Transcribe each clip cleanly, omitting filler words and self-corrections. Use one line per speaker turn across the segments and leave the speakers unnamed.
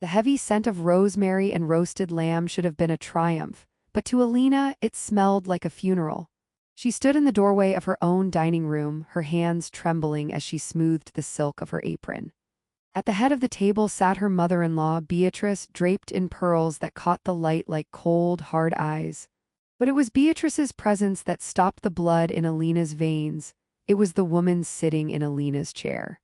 The heavy scent of rosemary and roasted lamb should have been a triumph, but to Elena it smelled like a funeral. She stood in the doorway of her own dining room, her hands trembling as she smoothed the silk of her apron. At the head of the table sat her mother-in-law, Beatrice, draped in pearls that caught the light like cold, hard eyes. But it was Beatrice's presence that stopped the blood in Elena's veins. It was the woman sitting in Elena's chair.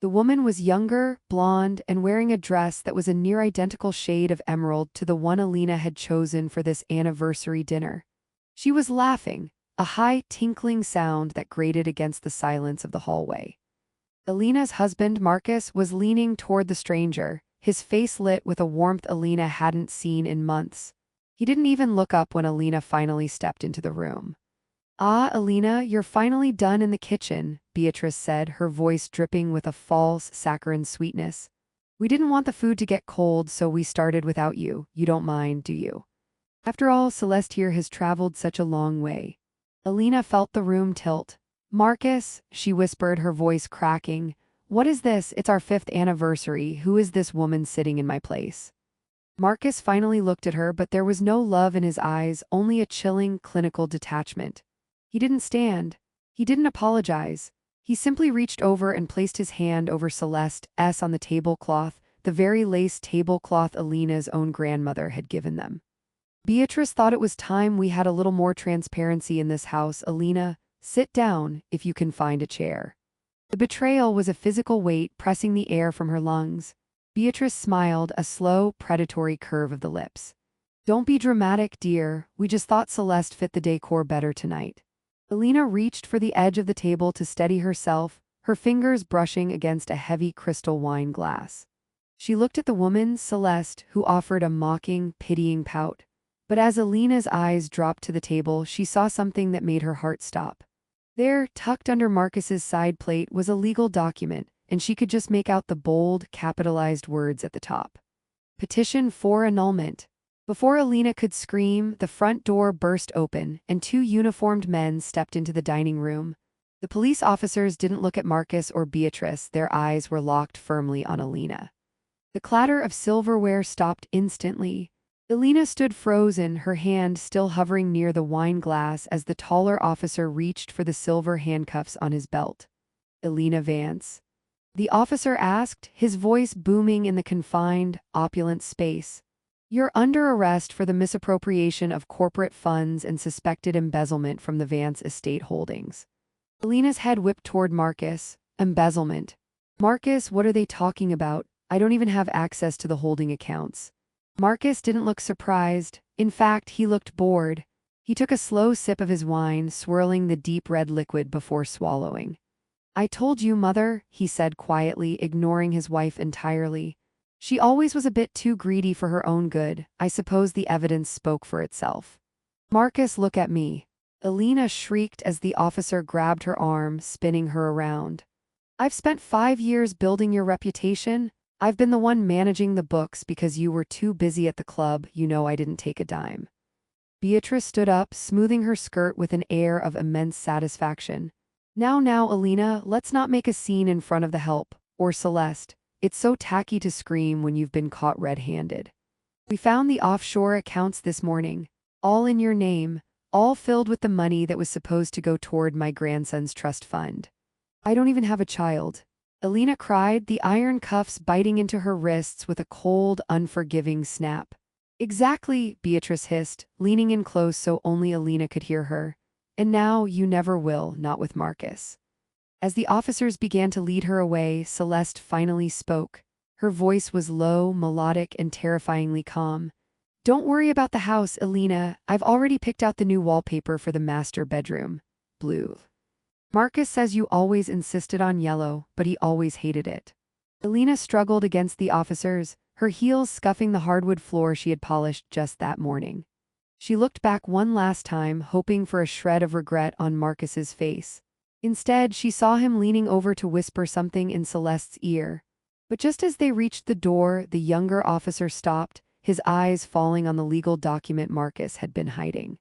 The woman was younger, blonde, and wearing a dress that was a near-identical shade of emerald to the one Elena had chosen for this anniversary dinner. She was laughing, a high, tinkling sound that grated against the silence of the hallway. Elena's husband, Marcus, was leaning toward the stranger, his face lit with a warmth Elena hadn't seen in months. He didn't even look up when Elena finally stepped into the room. "Ah, Elena, you're finally done in the kitchen," Beatrice said, her voice dripping with a false, saccharine sweetness. "We didn't want the food to get cold, so we started without you. You don't mind, do you? After all, Celeste here has traveled such a long way." Elena felt the room tilt. "Marcus," she whispered, her voice cracking, "what is this? It's our 5th anniversary. Who is this woman sitting in my place?" Marcus finally looked at her, but there was no love in his eyes, only a chilling, clinical detachment. He didn't stand. He didn't apologize. He simply reached over and placed his hand over Celeste's on the tablecloth, the very lace tablecloth Elena's own grandmother had given them. "Beatrice thought it was time we had a little more transparency in this house, Elena. Sit down, if you can find a chair." The betrayal was a physical weight pressing the air from her lungs. Beatrice smiled, a slow, predatory curve of the lips. "Don't be dramatic, dear. We just thought Celeste fit the decor better tonight." Elena reached for the edge of the table to steady herself, her fingers brushing against a heavy crystal wine glass. She looked at the woman, Celeste, who offered a mocking, pitying pout. But as Elena's eyes dropped to the table, she saw something that made her heart stop. There, tucked under Marcus's side plate, was a legal document, and she could just make out the bold, capitalized words at the top. "Petition for annulment." Before Elena could scream, the front door burst open, and 2 uniformed men stepped into the dining room. The police officers didn't look at Marcus or Beatrice, their eyes were locked firmly on Elena. The clatter of silverware stopped instantly. Elena stood frozen, her hand still hovering near the wine glass as the taller officer reached for the silver handcuffs on his belt. "Elena Vance?" the officer asked, his voice booming in the confined, opulent space. "You're under arrest for the misappropriation of corporate funds and suspected embezzlement from the Vance estate holdings." Elena's head whipped toward Marcus. "Embezzlement? Marcus, what are they talking about? I don't even have access to the holding accounts." Marcus didn't look surprised. In fact, he looked bored. He took a slow sip of his wine, swirling the deep red liquid before swallowing. "I told you, Mother," he said quietly, ignoring his wife entirely. "She always was a bit too greedy for her own good. I suppose the evidence spoke for itself." "Marcus, look at me." Elena shrieked as the officer grabbed her arm, spinning her around. "I've spent 5 years building your reputation. I've been the one managing the books because you were too busy at the club. You know I didn't take a dime." Beatrice stood up, smoothing her skirt with an air of immense satisfaction. Now, Elena, let's not make a scene in front of the help, or Celeste. It's so tacky to scream when you've been caught red-handed. We found the offshore accounts this morning, all in your name, all filled with the money that was supposed to go toward my grandson's trust fund. I don't even have a child." Elena cried, the iron cuffs biting into her wrists with a cold, unforgiving snap. "Exactly," Beatrice hissed, leaning in close so only Elena could hear her. "And now you never will, not with Marcus." As the officers began to lead her away, Celeste finally spoke. Her voice was low, melodic, and terrifyingly calm. "Don't worry about the house, Elena. I've already picked out the new wallpaper for the master bedroom. Blue. Marcus says you always insisted on yellow, but he always hated it." Elena struggled against the officers, her heels scuffing the hardwood floor she had polished just that morning. She looked back one last time, hoping for a shred of regret on Marcus's face. Instead, she saw him leaning over to whisper something in Celeste's ear. But just as they reached the door, the younger officer stopped, his eyes falling on the legal document Marcus had been hiding.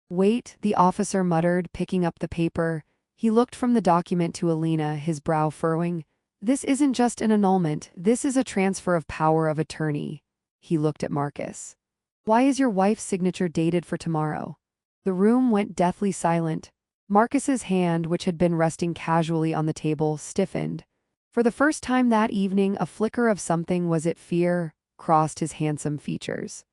"Wait," the officer muttered, picking up the paper. He looked from the document to Elena, his brow furrowing. This isn't just an annulment, this is a transfer of power of attorney. He looked at Marcus. Why is your wife's signature dated for tomorrow? The room went deathly silent. Marcus's hand, which had been resting casually on the table, stiffened. For the first time that evening, a flicker of something, was it fear, crossed his handsome features.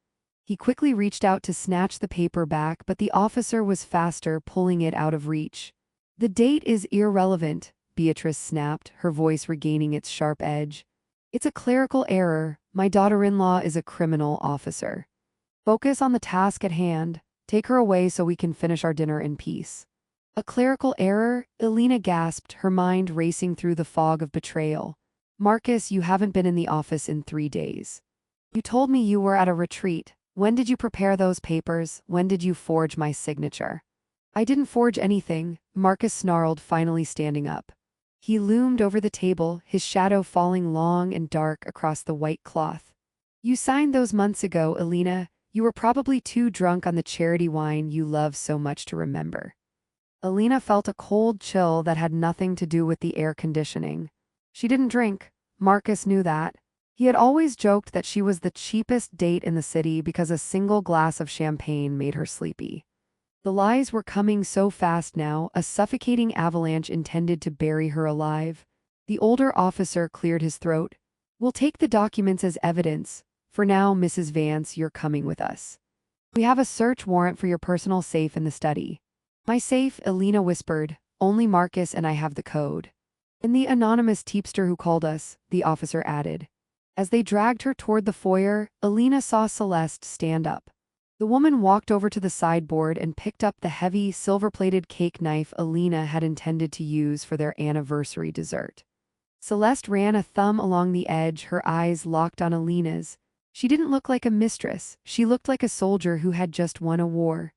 He quickly reached out to snatch the paper back, but the officer was faster, pulling it out of reach. The date is irrelevant, Beatrice snapped, her voice regaining its sharp edge. It's a clerical error. My daughter-in-law is a criminal officer. Focus on the task at hand. Take her away so we can finish our dinner in peace. A clerical error? Elena gasped, her mind racing through the fog of betrayal. Marcus, you haven't been in the office in 3 days. You told me you were at a retreat. When did you prepare those papers? When did you forge my signature? I didn't forge anything, Marcus snarled, finally standing up. He loomed over the table, his shadow falling long and dark across the white cloth. You signed those months ago, Elena. You were probably too drunk on the charity wine you love so much to remember. Elena felt a cold chill that had nothing to do with the air conditioning. She didn't drink. Marcus knew that. He had always joked that she was the cheapest date in the city because a single glass of champagne made her sleepy. The lies were coming so fast now, a suffocating avalanche intended to bury her alive. The older officer cleared his throat. We'll take the documents as evidence. For now, Mrs. Vance, you're coming with us. We have a search warrant for your personal safe in the study. My safe, Elena whispered. Only Marcus and I have the code. And the anonymous tipster who called us, the officer added. As they dragged her toward the foyer, Elena saw Celeste stand up. The woman walked over to the sideboard and picked up the heavy, silver-plated cake knife Elena had intended to use for their anniversary dessert. Celeste ran a thumb along the edge, her eyes locked on Elena's. She didn't look like a mistress, she looked like a soldier who had just won a war.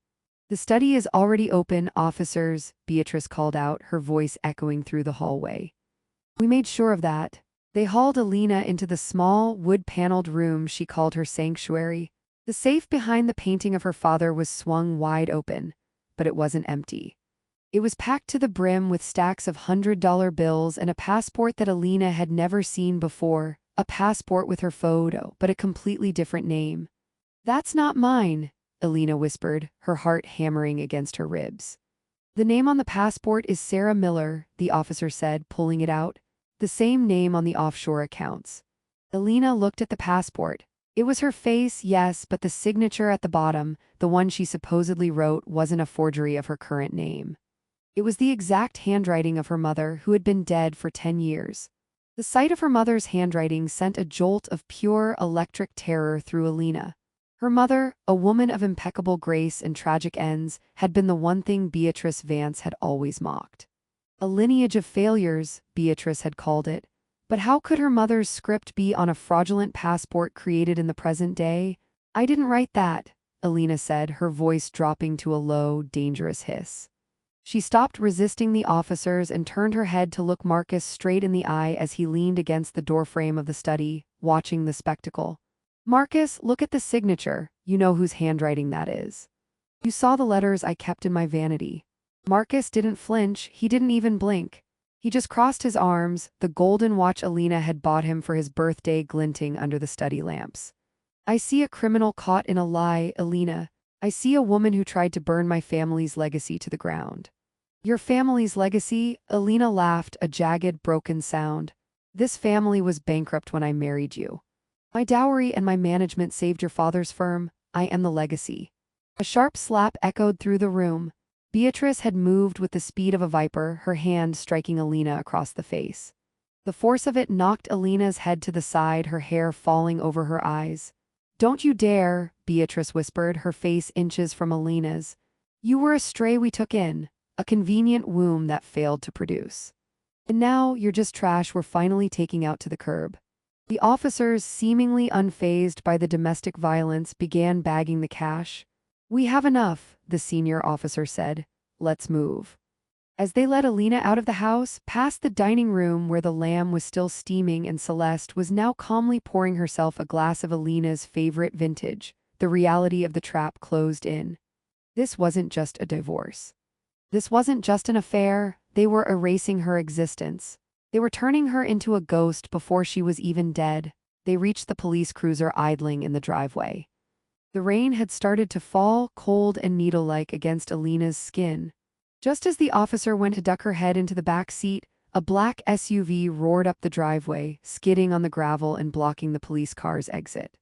The study is already open, officers, Beatrice called out, her voice echoing through the hallway. We made sure of that. They hauled Elena into the small, wood-paneled room she called her sanctuary. The safe behind the painting of her father was swung wide open, but it wasn't empty. It was packed to the brim with stacks of $100 bills and a passport that Elena had never seen before, a passport with her photo, but a completely different name. That's not mine, Elena whispered, her heart hammering against her ribs. The name on the passport is Sarah Miller, the officer said, pulling it out. The same name on the offshore accounts. Elena looked at the passport. It was her face, yes, but the signature at the bottom, the one she supposedly wrote, wasn't a forgery of her current name. It was the exact handwriting of her mother, who had been dead for 10 years. The sight of her mother's handwriting sent a jolt of pure electric terror through Elena. Her mother, a woman of impeccable grace and tragic ends, had been the one thing Beatrice Vance had always mocked. A lineage of failures, Beatrice had called it. But how could her mother's script be on a fraudulent passport created in the present day? I didn't write that, Elena said, her voice dropping to a low, dangerous hiss. She stopped resisting the officers and turned her head to look Marcus straight in the eye as he leaned against the doorframe of the study, watching the spectacle. Marcus, look at the signature. You know whose handwriting that is. You saw the letters I kept in my vanity. Marcus didn't flinch, he didn't even blink. He just crossed his arms, the golden watch Elena had bought him for his birthday glinting under the study lamps. I see a criminal caught in a lie, Elena. I see a woman who tried to burn my family's legacy to the ground. Your family's legacy? Elena laughed, a jagged, broken sound. This family was bankrupt when I married you. My dowry and my management saved your father's firm. I am the legacy. A sharp slap echoed through the room. Beatrice had moved with the speed of a viper, her hand striking Elena across the face. The force of it knocked Elena's head to the side, her hair falling over her eyes. Don't you dare, Beatrice whispered, her face inches from Elena's. You were a stray we took in, a convenient womb that failed to produce. And now you're just trash we're finally taking out to the curb. The officers, seemingly unfazed by the domestic violence, began bagging the cash. We have enough, the senior officer said. Let's move. As they led Elena out of the house, past the dining room where the lamb was still steaming and Celeste was now calmly pouring herself a glass of Elena's favorite vintage, the reality of the trap closed in. This wasn't just a divorce. This wasn't just an affair, they were erasing her existence. They were turning her into a ghost before she was even dead. They reached the police cruiser idling in the driveway. The rain had started to fall, cold and needle-like against Elena's skin. Just as the officer went to duck her head into the back seat, a black SUV roared up the driveway, skidding on the gravel and blocking the police car's exit.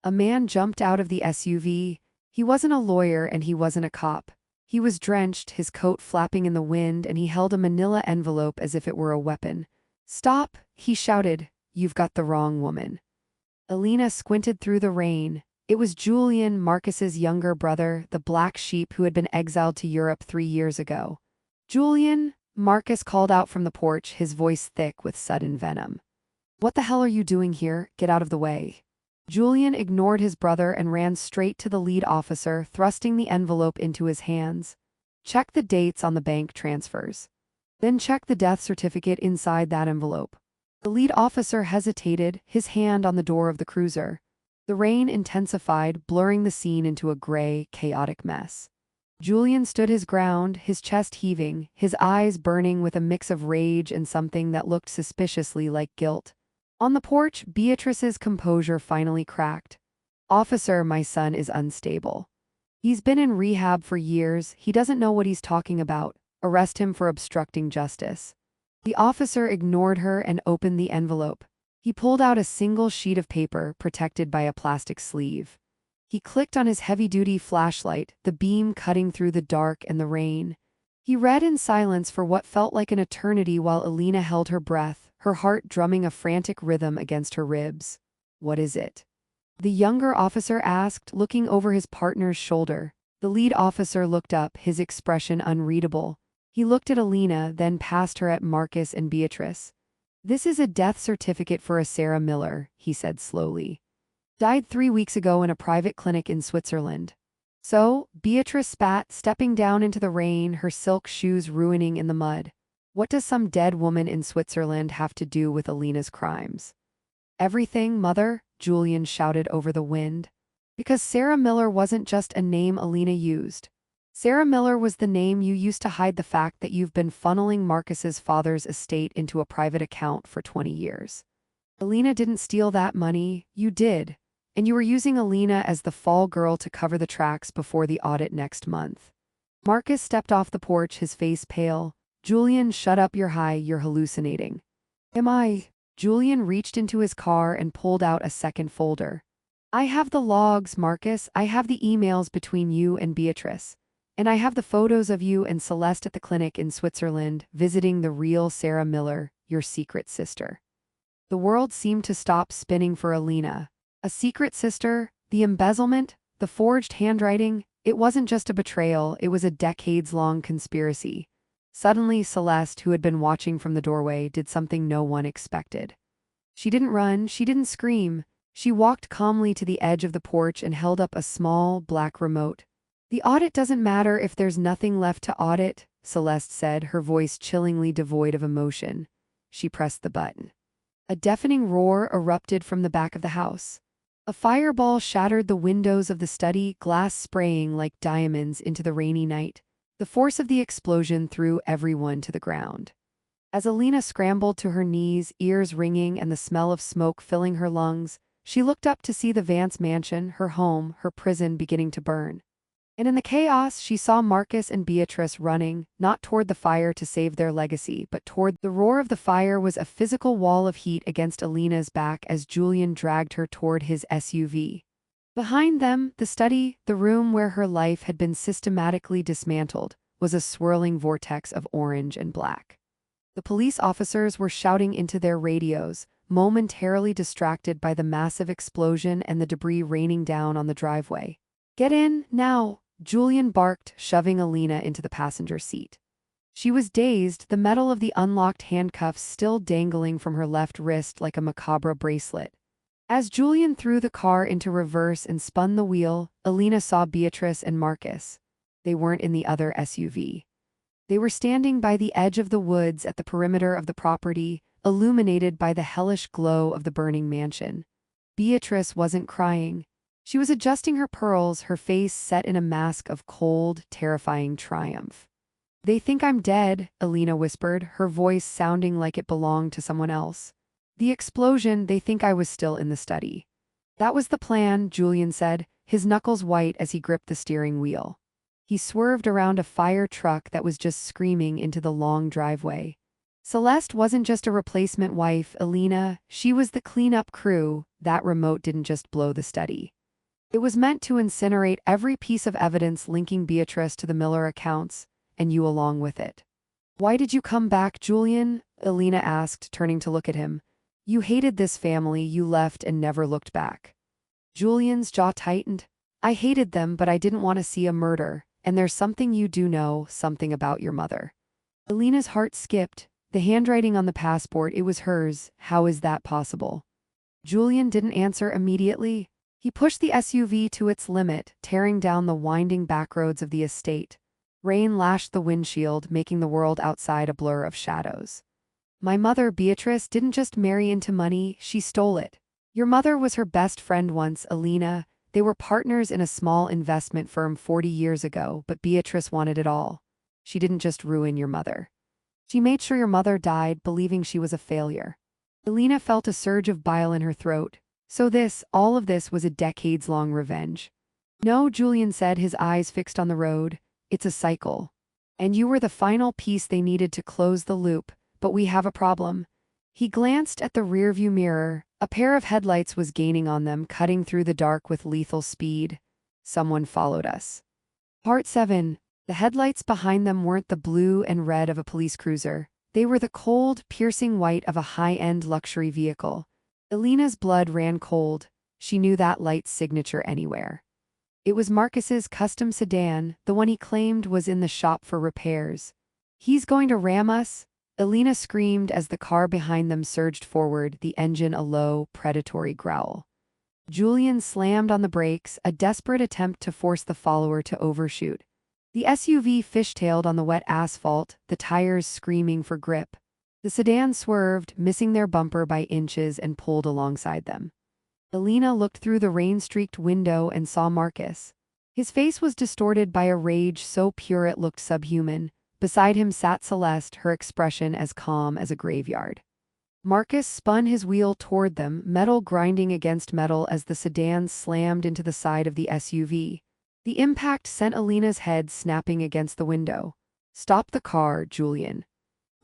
A man jumped out of the SUV. He wasn't a lawyer and he wasn't a cop. He was drenched, his coat flapping in the wind, and he held a manila envelope as if it were a weapon. "Stop!" he shouted. "You've got the wrong woman." Elena squinted through the rain. It was Julian, Marcus's younger brother, the black sheep who had been exiled to Europe 3 years ago. "Julian," Marcus called out from the porch, his voice thick with sudden venom. "What the hell are you doing here? Get out of the way." Julian ignored his brother and ran straight to the lead officer, thrusting the envelope into his hands. "Check the dates on the bank transfers. Then check the death certificate inside that envelope." The lead officer hesitated, his hand on the door of the cruiser. The rain intensified, blurring the scene into a gray, chaotic mess. Julian stood his ground, his chest heaving, his eyes burning with a mix of rage and something that looked suspiciously like guilt. On the porch, Beatrice's composure finally cracked. "Officer, my son is unstable. He's been in rehab for years, he doesn't know what he's talking about. Arrest him for obstructing justice." The officer ignored her and opened the envelope. He pulled out a single sheet of paper protected by a plastic sleeve. He clicked on his heavy-duty flashlight, the beam cutting through the dark and the rain. He read in silence for what felt like an eternity while Elena held her breath, her heart drumming a frantic rhythm against her ribs. "What is it?" the younger officer asked, looking over his partner's shoulder. The lead officer looked up, his expression unreadable. He looked at Elena, then past her at Marcus and Beatrice. "This is a death certificate for a Sarah Miller," he said slowly. "Died 3 weeks ago in a private clinic in Switzerland." "So?" Beatrice spat, stepping down into the rain, her silk shoes ruining in the mud. "What does some dead woman in Switzerland have to do with Elena's crimes?" "Everything, mother," Julian shouted over the wind. "Because Sarah Miller wasn't just a name Elena used. Sarah Miller was the name you used to hide the fact that you've been funneling Marcus's father's estate into a private account for 20 years. Elena didn't steal that money, you did. And you were using Elena as the fall girl to cover the tracks before the audit next month." Marcus stepped off the porch, his face pale. "Julian, shut up, you're hallucinating." "Am I?" Julian reached into his car and pulled out a second folder. "I have the logs, Marcus. I have the emails between you and Beatrice. And I have the photos of you and Celeste at the clinic in Switzerland, visiting the real Sarah Miller, your secret sister." The world seemed to stop spinning for Elena. A secret sister, the embezzlement, the forged handwriting, it wasn't just a betrayal, it was a decades-long conspiracy. Suddenly, Celeste, who had been watching from the doorway, did something no one expected. She didn't run, she didn't scream. She walked calmly to the edge of the porch and held up a small, black remote. "The audit doesn't matter if there's nothing left to audit," Celeste said, her voice chillingly devoid of emotion. She pressed the button. A deafening roar erupted from the back of the house. A fireball shattered the windows of the study, glass spraying like diamonds into the rainy night. The force of the explosion threw everyone to the ground. As Elena scrambled to her knees, ears ringing and the smell of smoke filling her lungs, she looked up to see the Vance mansion, her home, her prison beginning to burn. And in the chaos, she saw Marcus and Beatrice running, not toward the fire to save their legacy, but toward the roar of the fire was a physical wall of heat against Elena's back as Julian dragged her toward his SUV. Behind them, the study, the room where her life had been systematically dismantled, was a swirling vortex of orange and black. The police officers were shouting into their radios, momentarily distracted by the massive explosion and the debris raining down on the driveway. "Get in, now!" Julian barked, shoving Elena into the passenger seat. She was dazed, the metal of the unlocked handcuffs still dangling from her left wrist like a macabre bracelet. As Julian threw the car into reverse and spun the wheel, Elena saw Beatrice and Marcus. They weren't in the other SUV. They were standing by the edge of the woods at the perimeter of the property, illuminated by the hellish glow of the burning mansion. Beatrice wasn't crying. She was adjusting her pearls, her face set in a mask of cold, terrifying triumph. They think I'm dead, Elena whispered, her voice sounding like it belonged to someone else. The explosion, they think I was still in the study. That was the plan, Julian said, his knuckles white as he gripped the steering wheel. He swerved around a fire truck that was just screaming into the long driveway. Celeste wasn't just a replacement wife, Elena, she was the cleanup crew. That remote didn't just blow the study. It was meant to incinerate every piece of evidence linking Beatrice to the Miller accounts, and you along with it. Why did you come back, Julian? Elena asked, turning to look at him. You hated this family, you left and never looked back. Julian's jaw tightened. I hated them, but I didn't want to see a murder, and there's something you do know, something about your mother. Elena's heart skipped. The handwriting on the passport, it was hers. How is that possible? Julian didn't answer immediately. He pushed the SUV to its limit, tearing down the winding backroads of the estate. Rain lashed the windshield, making the world outside a blur of shadows. My mother, Beatrice, didn't just marry into money, she stole it. Your mother was her best friend once, Elena. They were partners in a small investment firm 40 years ago, but Beatrice wanted it all. She didn't just ruin your mother. She made sure your mother died, believing she was a failure. Elena felt a surge of bile in her throat. So all of this was a decades-long revenge. No, Julian said, his eyes fixed on the road. It's a cycle. And you were the final piece they needed to close the loop, but we have a problem. He glanced at the rearview mirror. A pair of headlights was gaining on them, cutting through the dark with lethal speed. Someone followed us. Part 7. The headlights behind them weren't the blue and red of a police cruiser. They were the cold, piercing white of a high-end luxury vehicle. Elena's blood ran cold. She knew that light's signature anywhere. It was Marcus's custom sedan, the one he claimed was in the shop for repairs. He's going to ram us? Elena screamed as the car behind them surged forward, the engine a low, predatory growl. Julian slammed on the brakes, a desperate attempt to force the follower to overshoot. The SUV fishtailed on the wet asphalt, the tires screaming for grip. The sedan swerved, missing their bumper by inches, and pulled alongside them. Elena looked through the rain-streaked window and saw Marcus. His face was distorted by a rage so pure it looked subhuman. Beside him sat Celeste, her expression as calm as a graveyard. Marcus spun his wheel toward them, metal grinding against metal as the sedan slammed into the side of the SUV. The impact sent Elena's head snapping against the window. Stop the car, Julian.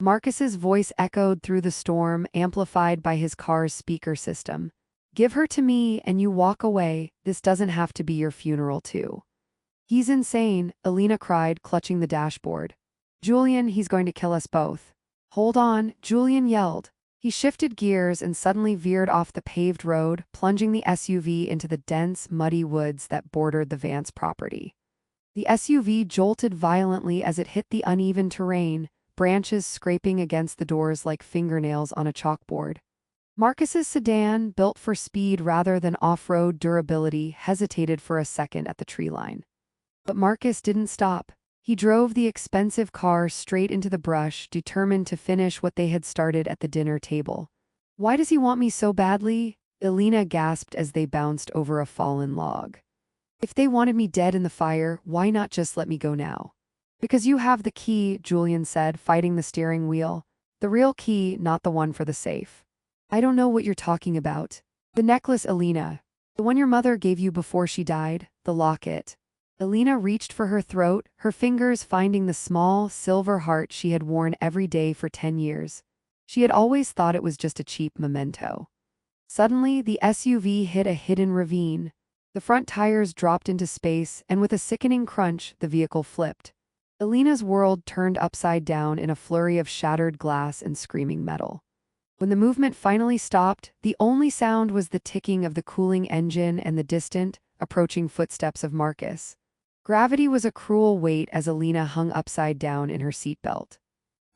Marcus's voice echoed through the storm, amplified by his car's speaker system. Give her to me and you walk away. This doesn't have to be your funeral too. He's insane, Elena cried, clutching the dashboard. Julian, he's going to kill us both. Hold on, Julian yelled. He shifted gears and suddenly veered off the paved road, plunging the SUV into the dense, muddy woods that bordered the Vance property. The SUV jolted violently as it hit the uneven terrain, branches scraping against the doors like fingernails on a chalkboard. Marcus's sedan, built for speed rather than off-road durability, hesitated for a second at the tree line. But Marcus didn't stop. He drove the expensive car straight into the brush, determined to finish what they had started at the dinner table. Why does he want me so badly? Elena gasped as they bounced over a fallen log. If they wanted me dead in the fire, why not just let me go now? Because you have the key, Julian said, fighting the steering wheel. The real key, not the one for the safe. I don't know what you're talking about. The necklace, Elena. The one your mother gave you before she died, the locket. Elena reached for her throat, her fingers finding the small, silver heart she had worn every day for 10 years. She had always thought it was just a cheap memento. Suddenly, the SUV hit a hidden ravine. The front tires dropped into space, and with a sickening crunch, the vehicle flipped. Elena's world turned upside down in a flurry of shattered glass and screaming metal. When the movement finally stopped, the only sound was the ticking of the cooling engine and the distant, approaching footsteps of Marcus. Gravity was a cruel weight as Elena hung upside down in her seatbelt.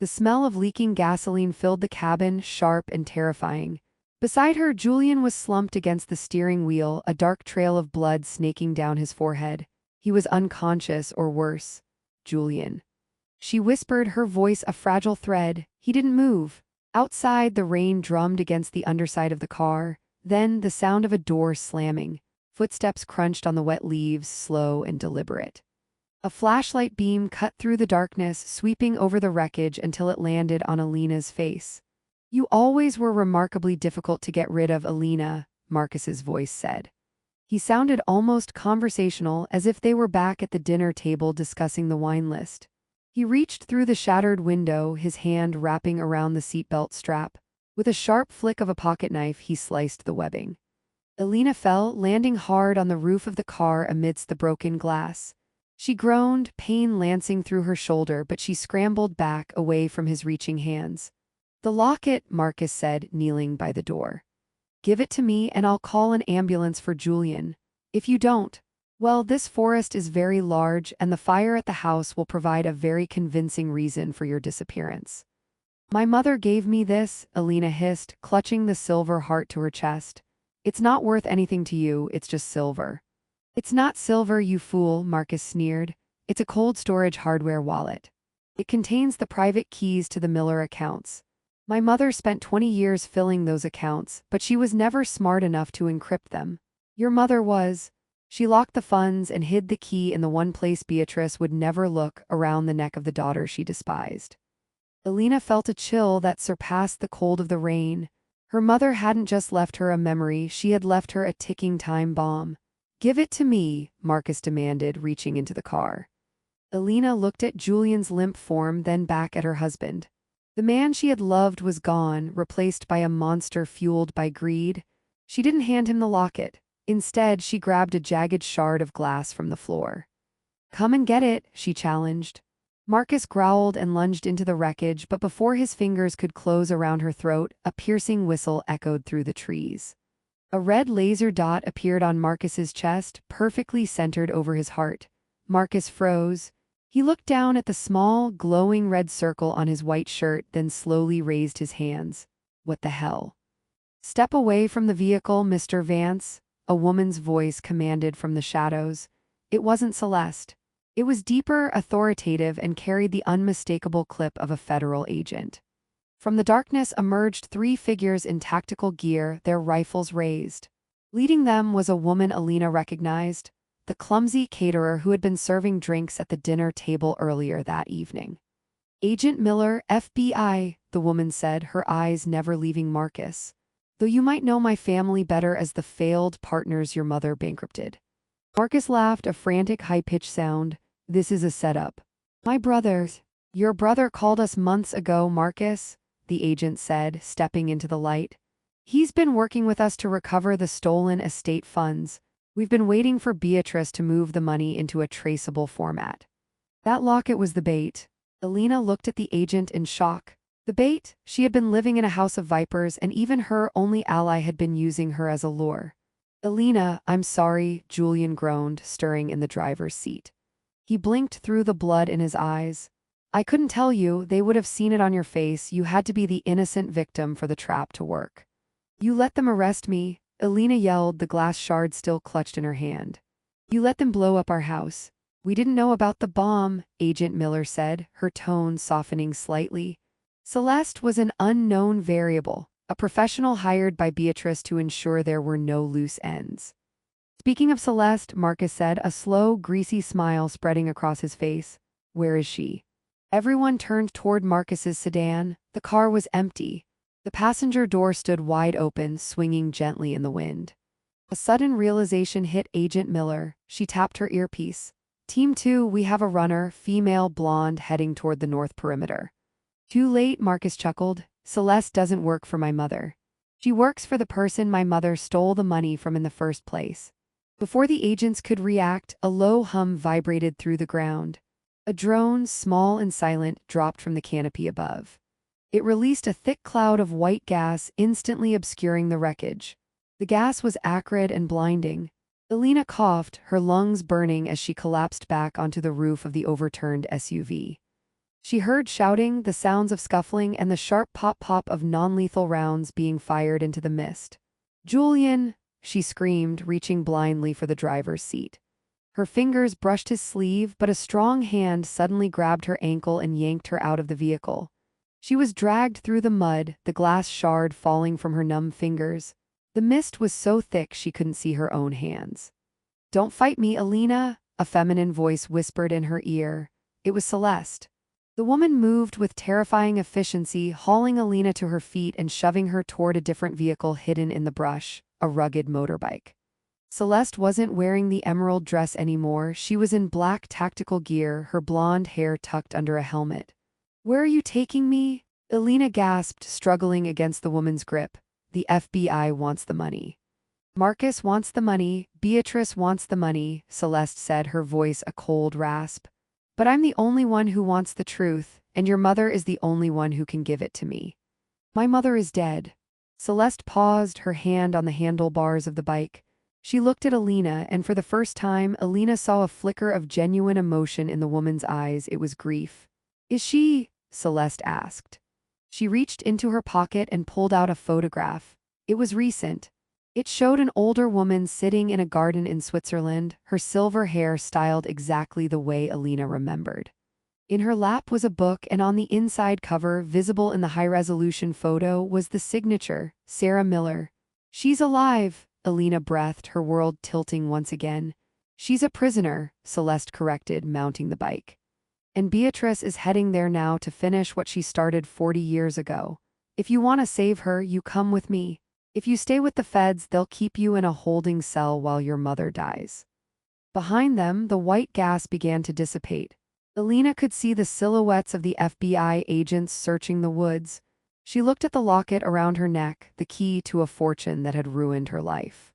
The smell of leaking gasoline filled the cabin, sharp and terrifying. Beside her, Julian was slumped against the steering wheel, a dark trail of blood snaking down his forehead. He was unconscious, or worse. Julian. She whispered, her voice a fragile thread. He didn't move. Outside, the rain drummed against the underside of the car. Then, the sound of a door slamming. Footsteps crunched on the wet leaves, slow and deliberate. A flashlight beam cut through the darkness, sweeping over the wreckage until it landed on Elena's face. "You always were remarkably difficult to get rid of, Elena," Marcus's voice said. He sounded almost conversational, as if they were back at the dinner table discussing the wine list. He reached through the shattered window, his hand wrapping around the seatbelt strap. With a sharp flick of a pocketknife, he sliced the webbing. Elena fell, landing hard on the roof of the car amidst the broken glass. She groaned, pain lancing through her shoulder, but she scrambled back, away from his reaching hands. "The locket," Marcus said, kneeling by the door. "Give it to me and I'll call an ambulance for Julian. If you don't, well, this forest is very large and the fire at the house will provide a very convincing reason for your disappearance." "My mother gave me this," Elena hissed, clutching the silver heart to her chest. "It's not worth anything to you, it's just silver." "It's not silver, you fool," Marcus sneered. "It's a cold storage hardware wallet. It contains the private keys to the Miller accounts. My mother spent 20 years filling those accounts, but she was never smart enough to encrypt them. Your mother was. She locked the funds and hid the key in the one place Beatrice would never look, around the neck of the daughter she despised." Elena felt a chill that surpassed the cold of the rain. Her mother hadn't just left her a memory, she had left her a ticking time bomb. "Give it to me," Marcus demanded, reaching into the car. Elena looked at Julian's limp form, then back at her husband. The man she had loved was gone, replaced by a monster fueled by greed. She didn't hand him the locket. Instead, she grabbed a jagged shard of glass from the floor. "Come and get it," she challenged. Marcus growled and lunged into the wreckage, but before his fingers could close around her throat, a piercing whistle echoed through the trees. A red laser dot appeared on Marcus's chest, perfectly centered over his heart. Marcus froze. He looked down at the small, glowing red circle on his white shirt, then slowly raised his hands. "What the hell?" "Step away from the vehicle, Mr. Vance," a woman's voice commanded from the shadows. It wasn't Celeste. It was deeper, authoritative, and carried the unmistakable clip of a federal agent. From the darkness emerged 3 figures in tactical gear, their rifles raised. Leading them was a woman Elena recognized, the clumsy caterer who had been serving drinks at the dinner table earlier that evening. "Agent Miller, FBI," the woman said, her eyes never leaving Marcus. "Though you might know my family better as the failed partners your mother bankrupted." Marcus laughed, a frantic high-pitched sound. "This is a setup." "My brothers." "Your brother called us months ago, Marcus," the agent said, stepping into the light. "He's been working with us to recover the stolen estate funds. We've been waiting for Beatrice to move the money into a traceable format." That locket was the bait. Elena looked at the agent in shock. The bait? She had been living in a house of vipers, and even her only ally had been using her as a lure. "Elena, I'm sorry," Julian groaned, stirring in the driver's seat. He blinked through the blood in his eyes. "I couldn't tell you, they would have seen it on your face. You had to be the innocent victim for the trap to work." "You let them arrest me," Elena yelled, the glass shard still clutched in her hand. "You let them blow up our house." "We didn't know about the bomb," Agent Miller said, her tone softening slightly. Celeste was an unknown variable, a professional hired by Beatrice to ensure there were no loose ends. "Speaking of Celeste," Marcus said, a slow, greasy smile spreading across his face. "Where is she?" Everyone turned toward Marcus's sedan. The car was empty. The passenger door stood wide open, swinging gently in the wind. A sudden realization hit Agent Miller. She tapped her earpiece. "Team 2, we have a runner, female blonde, heading toward the north perimeter." "Too late," Marcus chuckled. "Celeste doesn't work for my mother. She works for the person my mother stole the money from in the first place." Before the agents could react, a low hum vibrated through the ground. A drone, small and silent, dropped from the canopy above. It released a thick cloud of white gas, instantly obscuring the wreckage. The gas was acrid and blinding. Elena coughed, her lungs burning as she collapsed back onto the roof of the overturned SUV. She heard shouting, the sounds of scuffling, and the sharp pop-pop of non-lethal rounds being fired into the mist. "Julian!" she screamed, reaching blindly for the driver's seat. Her fingers brushed his sleeve, but a strong hand suddenly grabbed her ankle and yanked her out of the vehicle. She was dragged through the mud, the glass shard falling from her numb fingers. The mist was so thick she couldn't see her own hands. "Don't fight me, Elena," A feminine voice whispered in her ear. It was Celeste. The woman moved with terrifying efficiency, hauling Elena to her feet and shoving her toward a different vehicle hidden in the brush, a rugged motorbike. Celeste wasn't wearing the emerald dress anymore. She was in black tactical gear, her blonde hair tucked under a helmet. "Where are you taking me?" Elena gasped, struggling against the woman's grip. "The FBI wants the money." "Marcus wants the money, Beatrice wants the money," Celeste said, her voice a cold rasp. "But I'm the only one who wants the truth, and your mother is the only one who can give it to me." "My mother is dead." Celeste paused, her hand on the handlebars of the bike. She looked at Elena, and for the first time, Elena saw a flicker of genuine emotion in the woman's eyes. It was grief. "Is she?" Celeste asked. She reached into her pocket and pulled out a photograph. It was recent. It showed an older woman sitting in a garden in Switzerland, her silver hair styled exactly the way Elena remembered. In her lap was a book, and on the inside cover, visible in the high-resolution photo, was the signature, Sarah Miller. "She's alive," Elena breathed, her world tilting once again. "She's a prisoner," Celeste corrected, mounting the bike. "And Beatrice is heading there now to finish what she started 40 years ago. If you want to save her, you come with me. If you stay with the feds, they'll keep you in a holding cell while your mother dies." Behind them, the white gas began to dissipate. Elena could see the silhouettes of the FBI agents searching the woods. She looked at the locket around her neck, the key to a fortune that had ruined her life.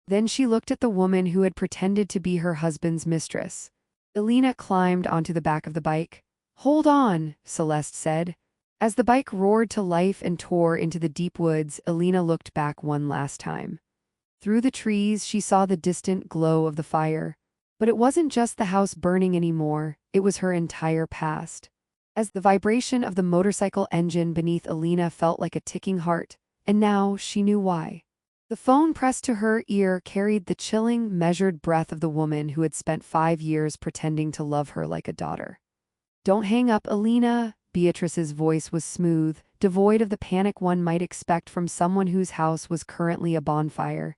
Then she looked at the woman who had pretended to be her husband's mistress. Elena climbed onto the back of the bike. "Hold on," Celeste said. As the bike roared to life and tore into the deep woods, Elena looked back one last time. Through the trees, she saw the distant glow of the fire. But it wasn't just the house burning anymore, it was her entire past. As the vibration of the motorcycle engine beneath Elena felt like a ticking heart, and now she knew why. The phone pressed to her ear carried the chilling, measured breath of the woman who had spent 5 years pretending to love her like a daughter. "Don't hang up, Elena." Beatrice's voice was smooth, devoid of the panic one might expect from someone whose house was currently a bonfire.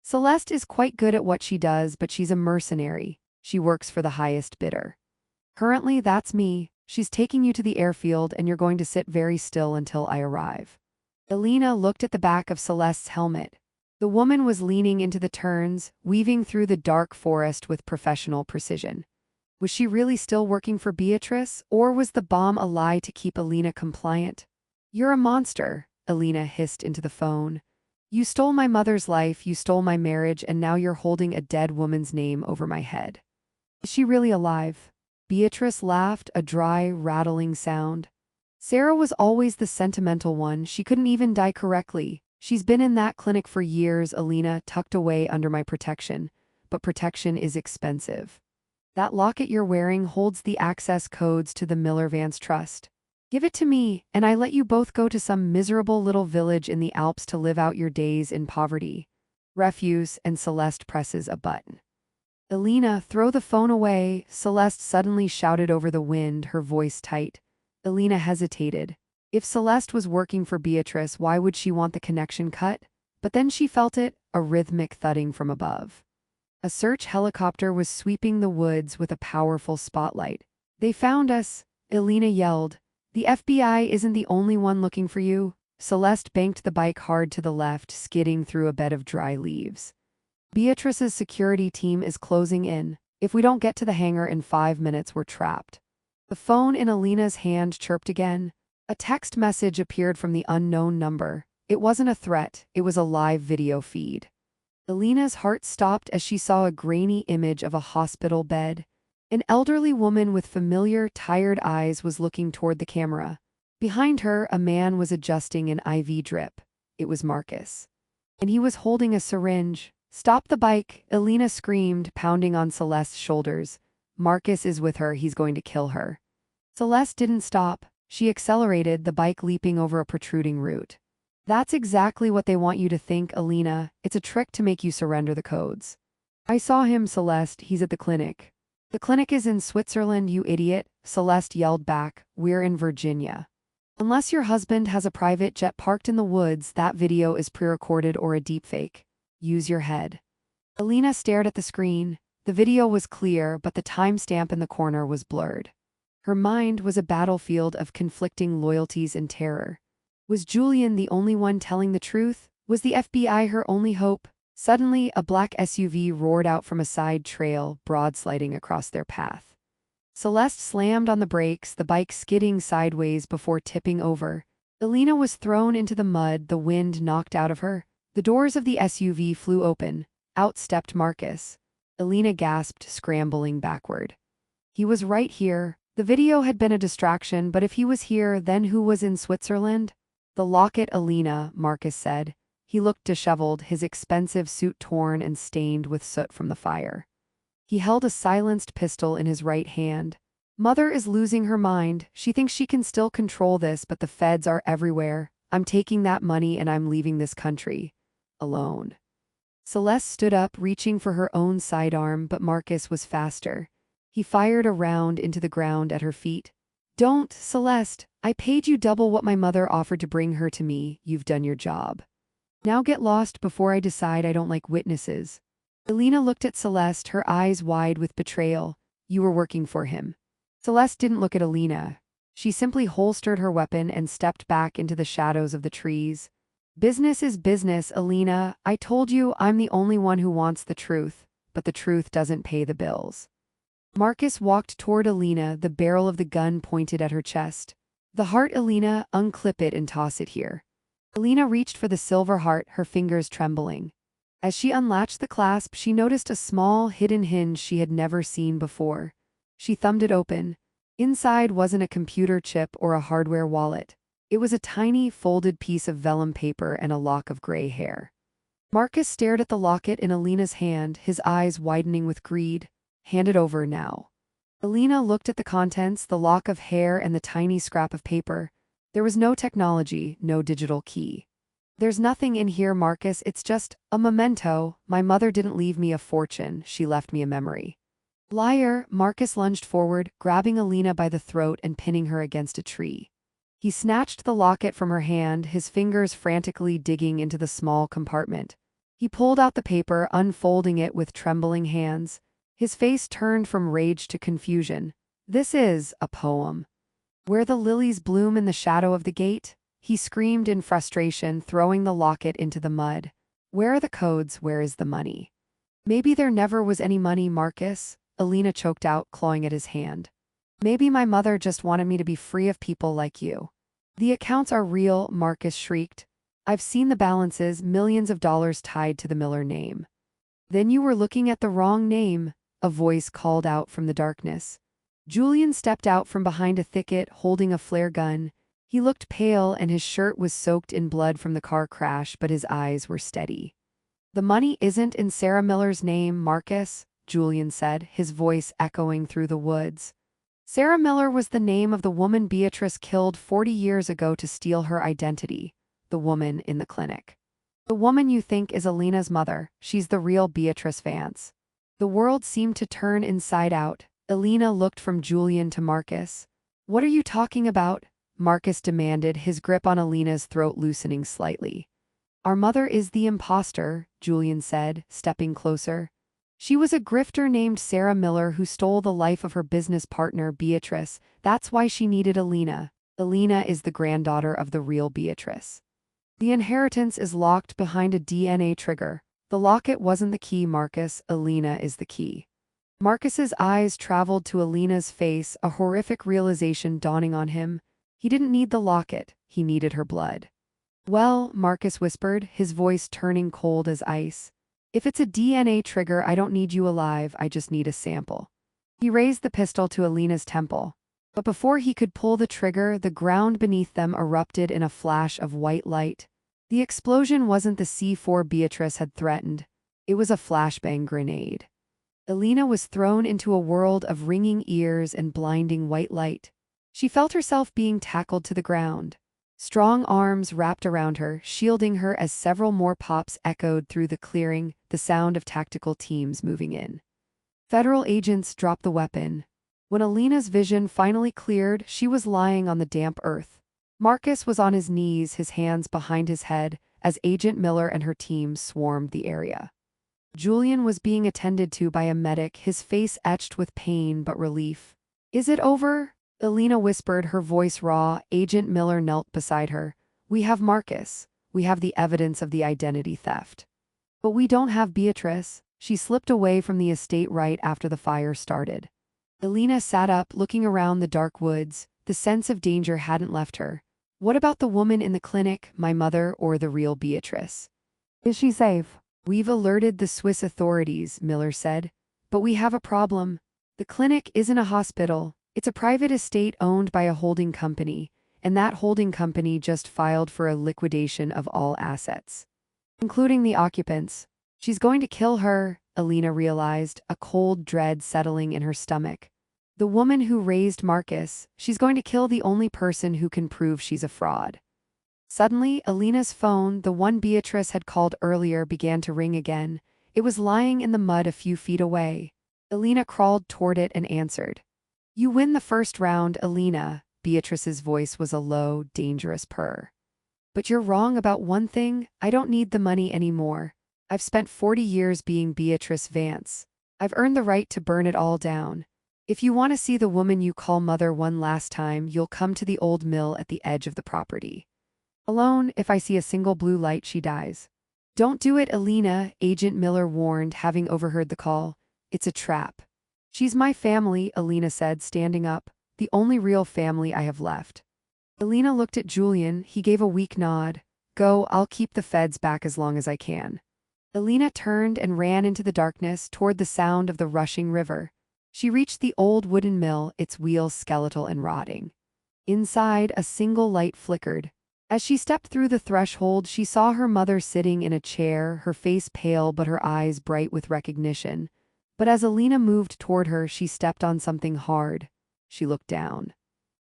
"Celeste is quite good at what she does, but she's a mercenary. She works for the highest bidder. Currently, that's me. She's taking you to the airfield, and you're going to sit very still until I arrive." Elena looked at the back of Celeste's helmet. The woman was leaning into the turns, weaving through the dark forest with professional precision. Was she really still working for Beatrice, or was the bomb a lie to keep Elena compliant? "You're a monster," Elena hissed into the phone. "You stole my mother's life, you stole my marriage, and now you're holding a dead woman's name over my head." "Is she really alive?" Beatrice laughed, a dry, rattling sound. "Sarah was always the sentimental one. She couldn't even die correctly. She's been in that clinic for years, Elena, tucked away under my protection. But protection is expensive. That locket you're wearing holds the access codes to the Miller-Vance Trust. Give it to me, and I let you both go to some miserable little village in the Alps to live out your days in poverty." Refuse, and Celeste presses a button. "Elena, throw the phone away," Celeste suddenly shouted over the wind, her voice tight. Elena hesitated. If Celeste was working for Beatrice, why would she want the connection cut? But then she felt it, a rhythmic thudding from above. A search helicopter was sweeping the woods with a powerful spotlight. "They found us," Elena yelled. "The FBI isn't the only one looking for you." Celeste banked the bike hard to the left, skidding through a bed of dry leaves. "Beatrice's security team is closing in. If we don't get to the hangar in 5 minutes, we're trapped." The phone in Elena's hand chirped again. A text message appeared from the unknown number. It wasn't a threat, it was a live video feed. Elena's heart stopped as she saw a grainy image of a hospital bed. An elderly woman with familiar, tired eyes was looking toward the camera. Behind her, a man was adjusting an IV drip. It was Marcus. And he was holding a syringe. "Stop the bike," Elena screamed, pounding on Celeste's shoulders. "Marcus is with her, he's going to kill her." Celeste didn't stop. She accelerated, the bike leaping over a protruding root. "That's exactly what they want you to think, Elena. It's a trick to make you surrender the codes." "I saw him, Celeste. He's at the clinic." "The clinic is in Switzerland, you idiot," Celeste yelled back. "We're in Virginia. Unless your husband has a private jet parked in the woods, that video is pre-recorded or a deepfake. Use your head." Elena stared at the screen. The video was clear, but the timestamp in the corner was blurred. Her mind was a battlefield of conflicting loyalties and terror. Was Julian the only one telling the truth? Was the FBI her only hope? Suddenly, a black SUV roared out from a side trail, broad-sliding across their path. Celeste slammed on the brakes, the bike skidding sideways before tipping over. Elena was thrown into the mud, the wind knocked out of her. The doors of the SUV flew open. Out stepped Marcus. Elena gasped, scrambling backward. He was right here. The video had been a distraction, but if he was here, then who was in Switzerland? The locket, Elena, Marcus said. He looked disheveled, his expensive suit torn and stained with soot from the fire. He held a silenced pistol in his right hand. Mother is losing her mind. She thinks she can still control this, but the feds are everywhere. I'm taking that money and I'm leaving this country. Alone. Celeste stood up, reaching for her own sidearm, but Marcus was faster. He fired a round into the ground at her feet. Don't, Celeste. I paid you double what my mother offered to bring her to me. You've done your job. Now get lost before I decide I don't like witnesses. Elena looked at Celeste, her eyes wide with betrayal. You were working for him. Celeste didn't look at Elena. She simply holstered her weapon and stepped back into the shadows of the trees. Business is business, Elena. I told you I'm the only one who wants the truth, but the truth doesn't pay the bills. Marcus walked toward Elena, the barrel of the gun pointed at her chest. The heart, Elena, unclip it and toss it here. Elena reached for the silver heart, her fingers trembling. As she unlatched the clasp, she noticed a small, hidden hinge she had never seen before. She thumbed it open. Inside wasn't a computer chip or a hardware wallet. It was a tiny, folded piece of vellum paper and a lock of gray hair. Marcus stared at the locket in Elena's hand, his eyes widening with greed. Hand it over now. Elena looked at the contents, the lock of hair and the tiny scrap of paper. There was no technology, no digital key. There's nothing in here, Marcus, it's just a memento. My mother didn't leave me a fortune, she left me a memory. Liar, Marcus lunged forward, grabbing Elena by the throat and pinning her against a tree. He snatched the locket from her hand, his fingers frantically digging into the small compartment. He pulled out the paper, unfolding it with trembling hands. His face turned from rage to confusion. This is a poem. Where the lilies bloom in the shadow of the gate? He screamed in frustration, throwing the locket into the mud. Where are the codes? Where is the money? Maybe there never was any money, Marcus, Elena choked out, clawing at his hand. Maybe my mother just wanted me to be free of people like you. The accounts are real, Marcus shrieked. I've seen the balances, millions of dollars tied to the Miller name. Then you were looking at the wrong name, a voice called out from the darkness. Julian stepped out from behind a thicket, holding a flare gun. He looked pale and his shirt was soaked in blood from the car crash, but his eyes were steady. The money isn't in Sarah Miller's name, Marcus, Julian said, his voice echoing through the woods. Sarah Miller was the name of the woman Beatrice killed 40 years ago to steal her identity, the woman in the clinic. The woman you think is Elena's mother, she's the real Beatrice Vance. The world seemed to turn inside out. Elena looked from Julian to Marcus. What are you talking about? Marcus demanded, his grip on Elena's throat loosening slightly. Our mother is the imposter, Julian said, stepping closer. She was a grifter named Sarah Miller who stole the life of her business partner, Beatrice. That's why she needed Elena. Elena is the granddaughter of the real Beatrice. The inheritance is locked behind a DNA trigger. The locket wasn't the key, Marcus. Elena is the key. Marcus's eyes traveled to Elena's face, a horrific realization dawning on him. He didn't need the locket, he needed her blood. Well, Marcus whispered, his voice turning cold as ice. If it's a DNA trigger, I don't need you alive, I just need a sample. He raised the pistol to Elena's temple. But before he could pull the trigger, the ground beneath them erupted in a flash of white light. The explosion wasn't the C4 Beatrice had threatened. It was a flashbang grenade. Elena was thrown into a world of ringing ears and blinding white light. She felt herself being tackled to the ground. Strong arms wrapped around her, shielding her as several more pops echoed through the clearing, the sound of tactical teams moving in. Federal agents dropped the weapon. When Elena's vision finally cleared, she was lying on the damp earth. Marcus was on his knees, his hands behind his head, as Agent Miller and her team swarmed the area. Julian was being attended to by a medic, his face etched with pain but relief. Is it over? Elena whispered, her voice raw. Agent Miller knelt beside her. We have Marcus. We have the evidence of the identity theft. But we don't have Beatrice. She slipped away from the estate right after the fire started. Elena sat up, looking around the dark woods. The sense of danger hadn't left her. What about the woman in the clinic, my mother, or the real Beatrice? Is she safe? We've alerted the Swiss authorities, Miller said. But we have a problem. The clinic isn't a hospital. It's a private estate owned by a holding company, and that holding company just filed for a liquidation of all assets, including the occupants. She's going to kill her, Elena realized, a cold dread settling in her stomach. The woman who raised Marcus, she's going to kill the only person who can prove she's a fraud. Suddenly, Elena's phone, the one Beatrice had called earlier, began to ring again. It was lying in the mud a few feet away. Elena crawled toward it and answered. You win the first round, Elena. Beatrice's voice was a low, dangerous purr. But you're wrong about one thing. I don't need the money anymore. I've spent 40 years being Beatrice Vance. I've earned the right to burn it all down. If you want to see the woman you call mother one last time, you'll come to the old mill at the edge of the property. Alone, if I see a single blue light, she dies. Don't do it, Elena, Agent Miller warned, having overheard the call. It's a trap. She's my family, Elena said, standing up. The only real family I have left. Elena looked at Julian. He gave a weak nod. Go, I'll keep the feds back as long as I can. Elena turned and ran into the darkness toward the sound of the rushing river. She reached the old wooden mill, its wheels skeletal and rotting. Inside, a single light flickered. As she stepped through the threshold, she saw her mother sitting in a chair, her face pale but her eyes bright with recognition. But as Elena moved toward her, she stepped on something hard. She looked down.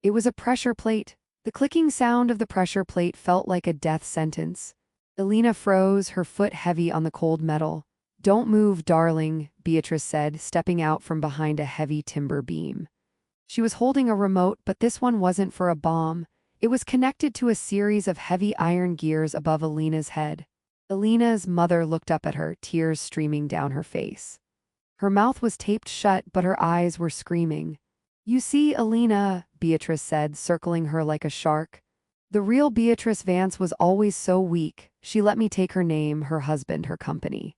It was a pressure plate. The clicking sound of the pressure plate felt like a death sentence. Elena froze, her foot heavy on the cold metal. Don't move, darling, Beatrice said, stepping out from behind a heavy timber beam. She was holding a remote, but this one wasn't for a bomb. It was connected to a series of heavy iron gears above Elena's head. Elena's mother looked up at her, tears streaming down her face. Her mouth was taped shut, but her eyes were screaming. You see, Elena, Beatrice said, circling her like a shark. The real Beatrice Vance was always so weak. She let me take her name, her husband, her company.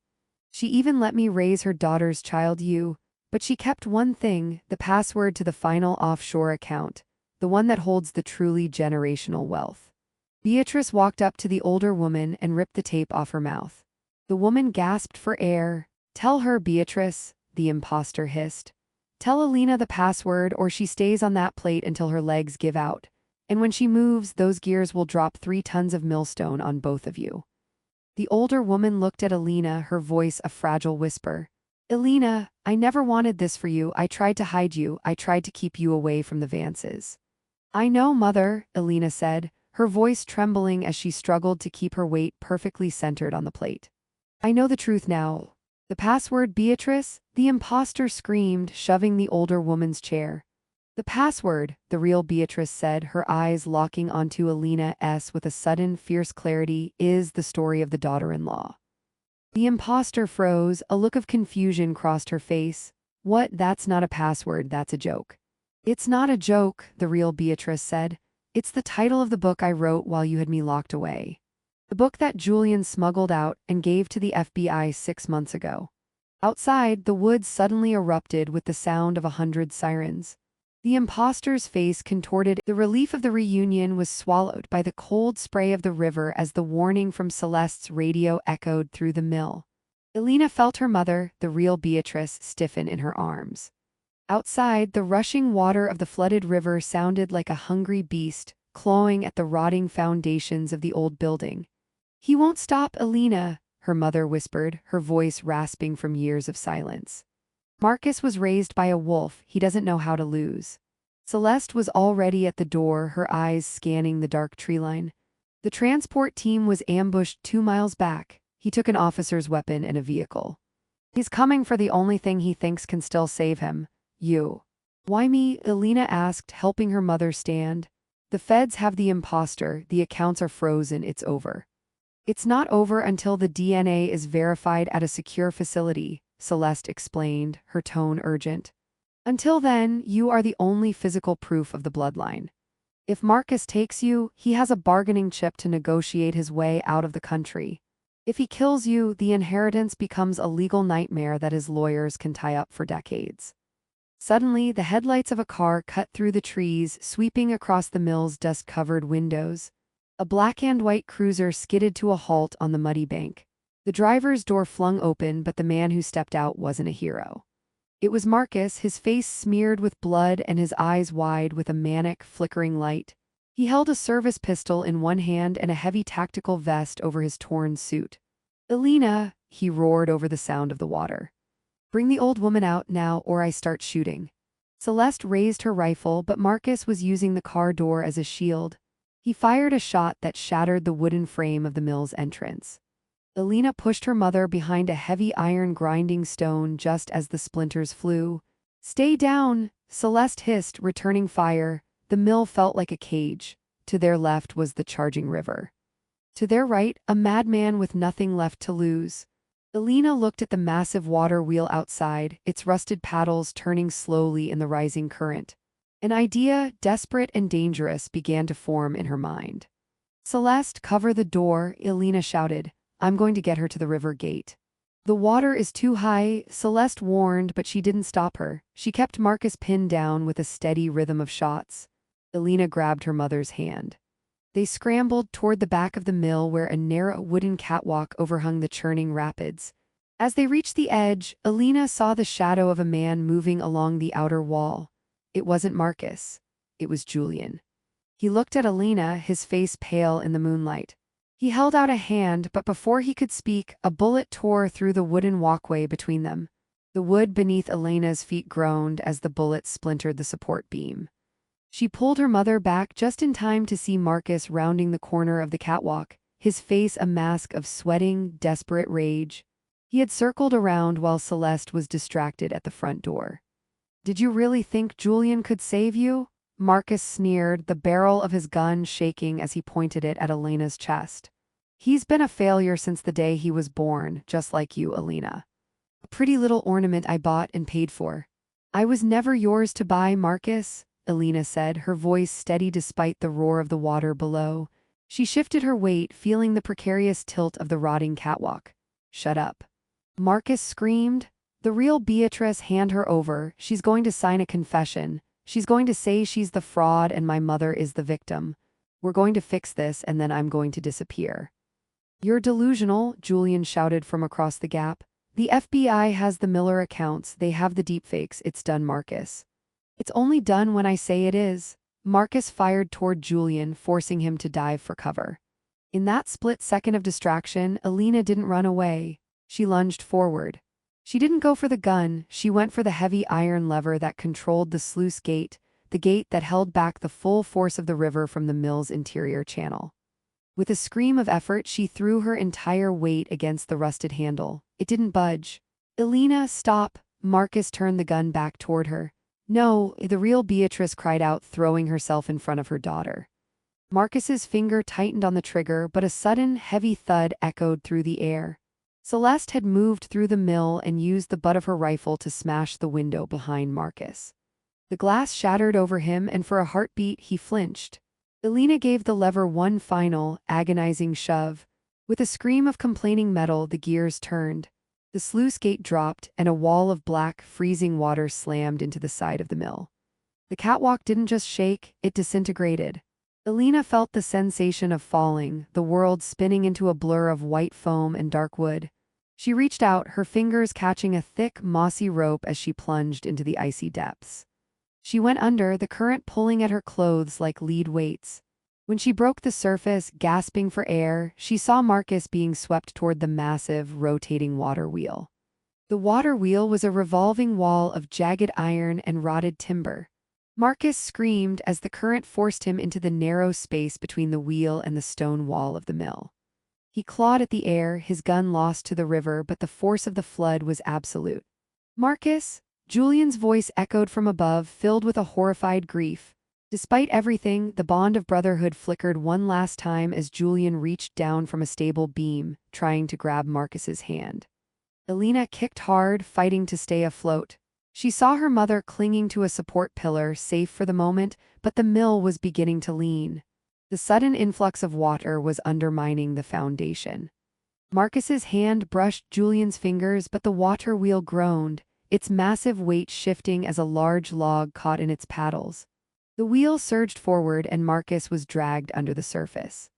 She even let me raise her daughter's child, you. But she kept one thing, the password to the final offshore account, the one that holds the truly generational wealth. Beatrice walked up to the older woman and ripped the tape off her mouth. The woman gasped for air. Tell her, Beatrice, the imposter hissed. Tell Elena the password or she stays on that plate until her legs give out. And when she moves, those gears will drop 3 tons of millstone on both of you. The older woman looked at Elena, her voice a fragile whisper. Elena, I never wanted this for you. I tried to hide you. I tried to keep you away from the Vances. I know, mother, Elena said, her voice trembling as she struggled to keep her weight perfectly centered on the plate. I know the truth now. The password, Beatrice? The imposter screamed, shoving the older woman's chair. The password, the real Beatrice said, her eyes locking onto Elena's with a sudden, fierce clarity, is the story of the daughter-in-law. The imposter froze, a look of confusion crossed her face. What? That's not a password, that's a joke. It's not a joke, the real Beatrice said. It's the title of the book I wrote while you had me locked away. The book that Julian smuggled out and gave to the FBI 6 months ago. Outside, the woods suddenly erupted with the sound of 100 sirens. The imposter's face contorted. The relief of the reunion was swallowed by the cold spray of the river as the warning from Celeste's radio echoed through the mill. Elena felt her mother, the real Beatrice, stiffen in her arms. Outside, the rushing water of the flooded river sounded like a hungry beast, clawing at the rotting foundations of the old building. He won't stop, Elena, her mother whispered, her voice rasping from years of silence. Marcus was raised by a wolf, he doesn't know how to lose. Celeste was already at the door, her eyes scanning the dark tree line. The transport team was ambushed 2 miles back. He took an officer's weapon and a vehicle. He's coming for the only thing he thinks can still save him. You. Why me? Elena asked, helping her mother stand. The feds have the imposter, the accounts are frozen, it's over. It's not over until the DNA is verified at a secure facility, Celeste explained, her tone urgent. Until then, you are the only physical proof of the bloodline. If Marcus takes you, he has a bargaining chip to negotiate his way out of the country. If he kills you, the inheritance becomes a legal nightmare that his lawyers can tie up for decades. Suddenly, the headlights of a car cut through the trees, sweeping across the mill's dust-covered windows. A black and white cruiser skidded to a halt on the muddy bank. The driver's door flung open, but the man who stepped out wasn't a hero. It was Marcus, his face smeared with blood and his eyes wide with a manic, flickering light. He held a service pistol in one hand and a heavy tactical vest over his torn suit. "Elena," he roared over the sound of the water. "Bring the old woman out now or I start shooting." Celeste raised her rifle, but Marcus was using the car door as a shield. He fired a shot that shattered the wooden frame of the mill's entrance. Elena pushed her mother behind a heavy iron grinding stone just as the splinters flew. "Stay down," Celeste hissed, returning fire. The mill felt like a cage. To their left was the charging river. To their right, a madman with nothing left to lose. Elena looked at the massive water wheel outside, its rusted paddles turning slowly in the rising current. An idea, desperate and dangerous, began to form in her mind. "Celeste, cover the door," Elena shouted. "I'm going to get her to the river gate." "The water is too high," Celeste warned, but she didn't stop her. She kept Marcus pinned down with a steady rhythm of shots. Elena grabbed her mother's hand. They scrambled toward the back of the mill where a narrow wooden catwalk overhung the churning rapids. As they reached the edge, Elena saw the shadow of a man moving along the outer wall. It wasn't Marcus. It was Julian. He looked at Elena, his face pale in the moonlight. He held out a hand, but before he could speak, a bullet tore through the wooden walkway between them. The wood beneath Elena's feet groaned as the bullet splintered the support beam. She pulled her mother back just in time to see Marcus rounding the corner of the catwalk, his face a mask of sweating, desperate rage. He had circled around while Celeste was distracted at the front door. "Did you really think Julian could save you?" Marcus sneered, the barrel of his gun shaking as he pointed it at Elena's chest. "He's been a failure since the day he was born, just like you, Elena. A pretty little ornament I bought and paid for." "I was never yours to buy, Marcus," Elena said, her voice steady despite the roar of the water below. She shifted her weight, feeling the precarious tilt of the rotting catwalk. "Shut up." Marcus screamed. "The real Beatrice, hand her over. She's going to sign a confession. She's going to say she's the fraud and my mother is the victim. We're going to fix this and then I'm going to disappear." "You're delusional," Julian shouted from across the gap. "The FBI has the Miller accounts. They have the deepfakes. It's done, Marcus." "It's only done when I say it is." Marcus fired toward Julian, forcing him to dive for cover. In that split second of distraction, Elena didn't run away. She lunged forward. She didn't go for the gun, she went for the heavy iron lever that controlled the sluice gate, the gate that held back the full force of the river from the mill's interior channel. With a scream of effort, she threw her entire weight against the rusted handle. It didn't budge. "Elena, stop!" Marcus turned the gun back toward her. "No," the real Beatrice cried out, throwing herself in front of her daughter. Marcus's finger tightened on the trigger, but a sudden, heavy thud echoed through the air. Celeste had moved through the mill and used the butt of her rifle to smash the window behind Marcus. The glass shattered over him, and for a heartbeat, he flinched. Elena gave the lever one final, agonizing shove. With a scream of complaining metal, the gears turned. The sluice gate dropped, and a wall of black, freezing water slammed into the side of the mill. The catwalk didn't just shake, it disintegrated. Elena felt the sensation of falling, the world spinning into a blur of white foam and dark wood. She reached out, her fingers catching a thick, mossy rope as she plunged into the icy depths. She went under, the current pulling at her clothes like lead weights. When she broke the surface, gasping for air, she saw Marcus being swept toward the massive, rotating water wheel. The water wheel was a revolving wall of jagged iron and rotted timber. Marcus screamed as the current forced him into the narrow space between the wheel and the stone wall of the mill. He clawed at the air, his gun lost to the river, but the force of the flood was absolute. "Marcus?" Julian's voice echoed from above, filled with a horrified grief. Despite everything, the bond of brotherhood flickered one last time as Julian reached down from a stable beam, trying to grab Marcus's hand. Elena kicked hard, fighting to stay afloat. She saw her mother clinging to a support pillar, safe for the moment, but the mill was beginning to lean. The sudden influx of water was undermining the foundation. Marcus's hand brushed Julian's fingers, but the water wheel groaned, its massive weight shifting as a large log caught in its paddles. The wheel surged forward and Marcus was dragged under the surface.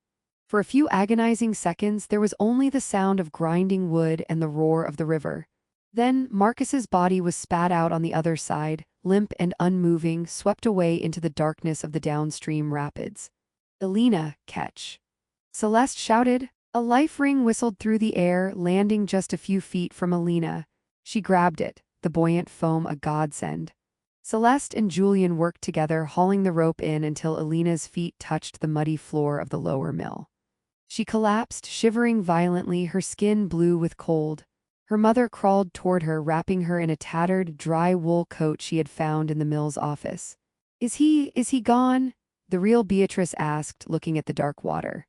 For a few agonizing seconds, there was only the sound of grinding wood and the roar of the river. Then, Marcus's body was spat out on the other side, limp and unmoving, swept away into the darkness of the downstream rapids. "Elena, catch!" Celeste shouted. A life ring whistled through the air, landing just a few feet from Elena. She grabbed it, the buoyant foam a godsend. Celeste and Julian worked together, hauling the rope in until Elena's feet touched the muddy floor of the lower mill. She collapsed, shivering violently, her skin blue with cold. Her mother crawled toward her, wrapping her in a tattered, dry wool coat she had found in the mill's office. Is he gone?" the real Beatrice asked, looking at the dark water.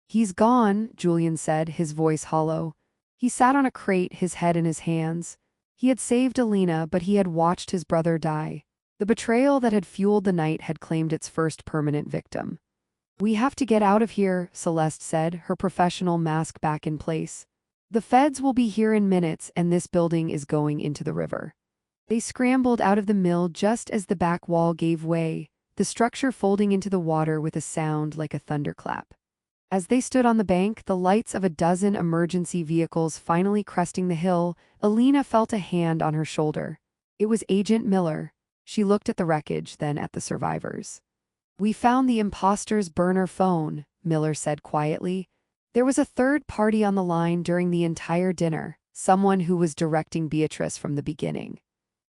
"He's gone," Julian said, his voice hollow. He sat on a crate, his head in his hands. He had saved Elena, but he had watched his brother die. The betrayal that had fueled the night had claimed its first permanent victim. "We have to get out of here," Celeste said, her professional mask back in place. "The feds will be here in minutes, and this building is going into the river." They scrambled out of the mill just as the back wall gave way, the structure folding into the water with a sound like a thunderclap. As they stood on the bank, the lights of a dozen emergency vehicles finally cresting the hill, Elena felt a hand on her shoulder. It was Agent Miller. She looked at the wreckage, then at the survivors. "We found the imposter's burner phone," Miller said quietly. "There was a third party on the line during the entire dinner, someone who was directing Beatrice from the beginning."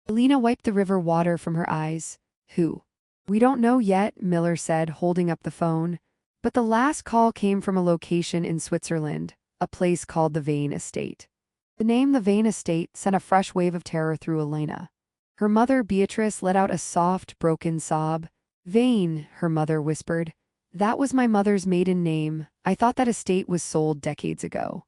Elena wiped the river water from her eyes. "Who?" "We don't know yet," Miller said, holding up the phone. "But the last call came from a location in Switzerland, a place called the Vane Estate." The name the Vane Estate sent a fresh wave of terror through Elena. Her mother, Beatrice, let out a soft, broken sob. "Vane," her mother whispered. "That was my mother's maiden name. I thought that estate was sold decades ago."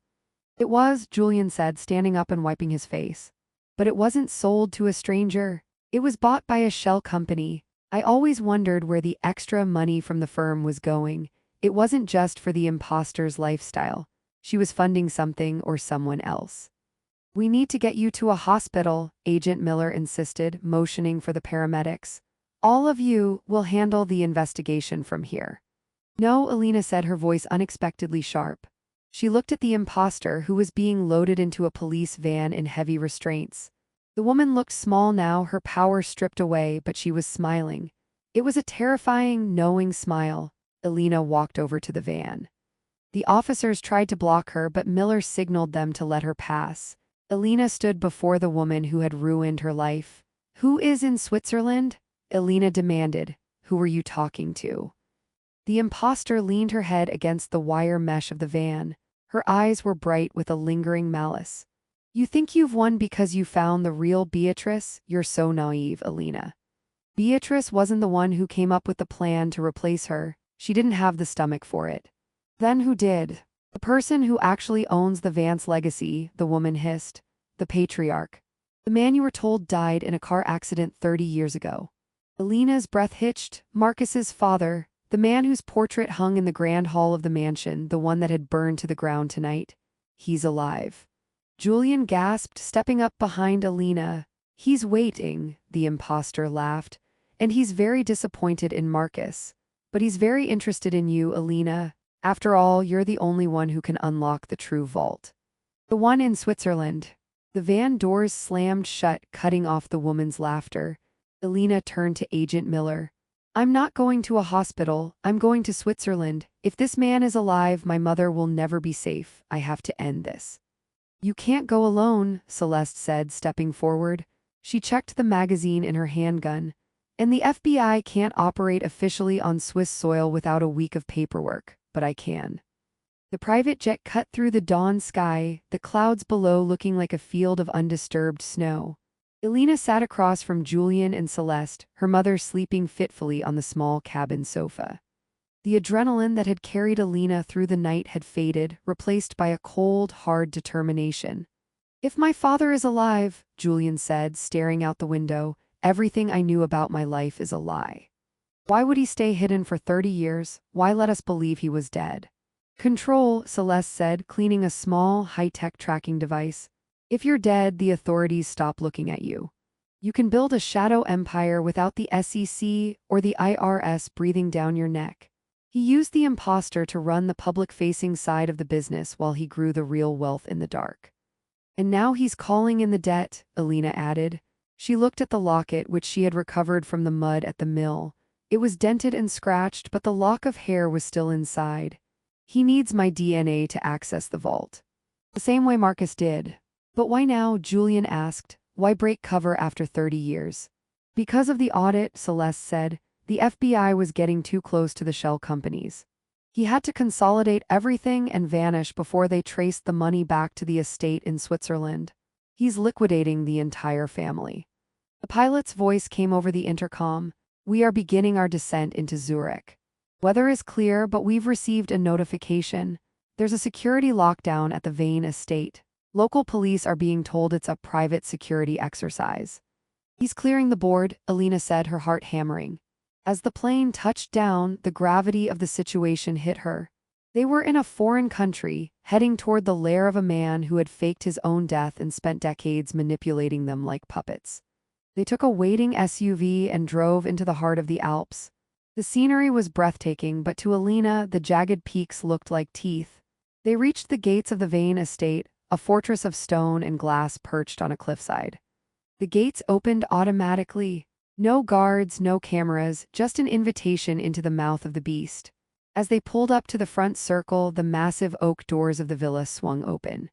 "It was," Julian said, standing up and wiping his face. "But it wasn't sold to a stranger. It was bought by a shell company. I always wondered where the extra money from the firm was going. It wasn't just for the imposter's lifestyle. She was funding something or someone else." "We need to get you to a hospital," Agent Miller insisted, motioning for the paramedics. "All of you will handle the investigation from here." "No," Elena said, her voice unexpectedly sharp. She looked at the imposter, who was being loaded into a police van in heavy restraints. The woman looked small now, her power stripped away, but she was smiling. It was a terrifying, knowing smile. Elena walked over to the van. The officers tried to block her, but Miller signaled them to let her pass. Elena stood before the woman who had ruined her life. "Who is in Switzerland?" Elena demanded. "Who were you talking to?" The imposter leaned her head against the wire mesh of the van. Her eyes were bright with a lingering malice. "You think you've won because you found the real Beatrice? You're so naive, Elena. Beatrice wasn't the one who came up with the plan to replace her. She didn't have the stomach for it." "Then who did?" "The person who actually owns the Vance legacy," the woman hissed. "The patriarch. The man you were told died in a car accident 30 years ago." Elena's breath hitched. "Marcus's father, the man whose portrait hung in the grand hall of the mansion, the one that had burned to the ground tonight. He's alive." Julian gasped, stepping up behind Elena. "He's waiting," the imposter laughed. "And he's very disappointed in Marcus. But he's very interested in you, Elena. After all, you're the only one who can unlock the true vault." "The one in Switzerland." The van doors slammed shut, cutting off the woman's laughter. Elena turned to Agent Miller. "I'm not going to a hospital. I'm going to Switzerland. If this man is alive, my mother will never be safe. I have to end this." "You can't go alone," Celeste said, stepping forward. She checked the magazine in her handgun. "And the FBI can't operate officially on Swiss soil without a week of paperwork, but I can." The private jet cut through the dawn sky, the clouds below looking like a field of undisturbed snow. Elena sat across from Julian and Celeste, her mother sleeping fitfully on the small cabin sofa. The adrenaline that had carried Elena through the night had faded, replaced by a cold, hard determination. "If my father is alive," Julian said, staring out the window, "everything I knew about my life is a lie. Why would he stay hidden for 30 years? Why let us believe he was dead?" "Control," Celeste said, cleaning a small, high-tech tracking device. "If you're dead, the authorities stop looking at you. You can build a shadow empire without the SEC or the IRS breathing down your neck." He used the imposter to run the public-facing side of the business while he grew the real wealth in the dark. "And now he's calling in the debt," Elena added. She looked at the locket which she had recovered from the mud at the mill. It was dented and scratched, but the lock of hair was still inside. "He needs my DNA to access the vault. The same way Marcus did." "But why now?" Julian asked. "Why break cover after 30 years? "Because of the audit," Celeste said. "The FBI was getting too close to the shell companies. He had to consolidate everything and vanish before they traced the money back to the estate in Switzerland. He's liquidating the entire family." The pilot's voice came over the intercom. "We are beginning our descent into Zurich. Weather is clear, but we've received a notification. There's a security lockdown at the Vane estate. Local police are being told it's a private security exercise." "He's clearing the board," Elena said, her heart hammering. As the plane touched down, the gravity of the situation hit her. They were in a foreign country, heading toward the lair of a man who had faked his own death and spent decades manipulating them like puppets. They took a waiting SUV and drove into the heart of the Alps. The scenery was breathtaking, but to Elena, the jagged peaks looked like teeth. They reached the gates of the Vane estate, a fortress of stone and glass perched on a cliffside. The gates opened automatically. No guards, no cameras, just an invitation into the mouth of the beast. As they pulled up to the front circle, the massive oak doors of the villa swung open.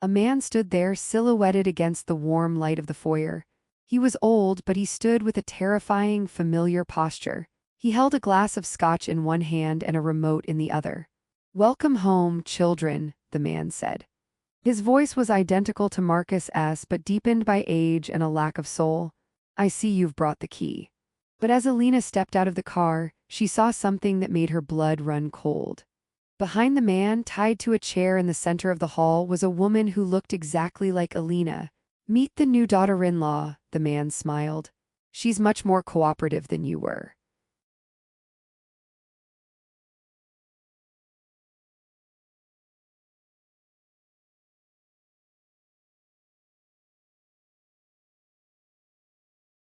A man stood there, silhouetted against the warm light of the foyer. He was old, but he stood with a terrifying, familiar posture. He held a glass of scotch in one hand and a remote in the other. "Welcome home, children," the man said. His voice was identical to Marcus's, but deepened by age and a lack of soul. "I see you've brought the key." But as Elena stepped out of the car, she saw something that made her blood run cold. Behind the man, tied to a chair in the center of the hall, was a woman who looked exactly like Elena. "Meet the new daughter-in-law," the man smiled. "She's much more cooperative than you were."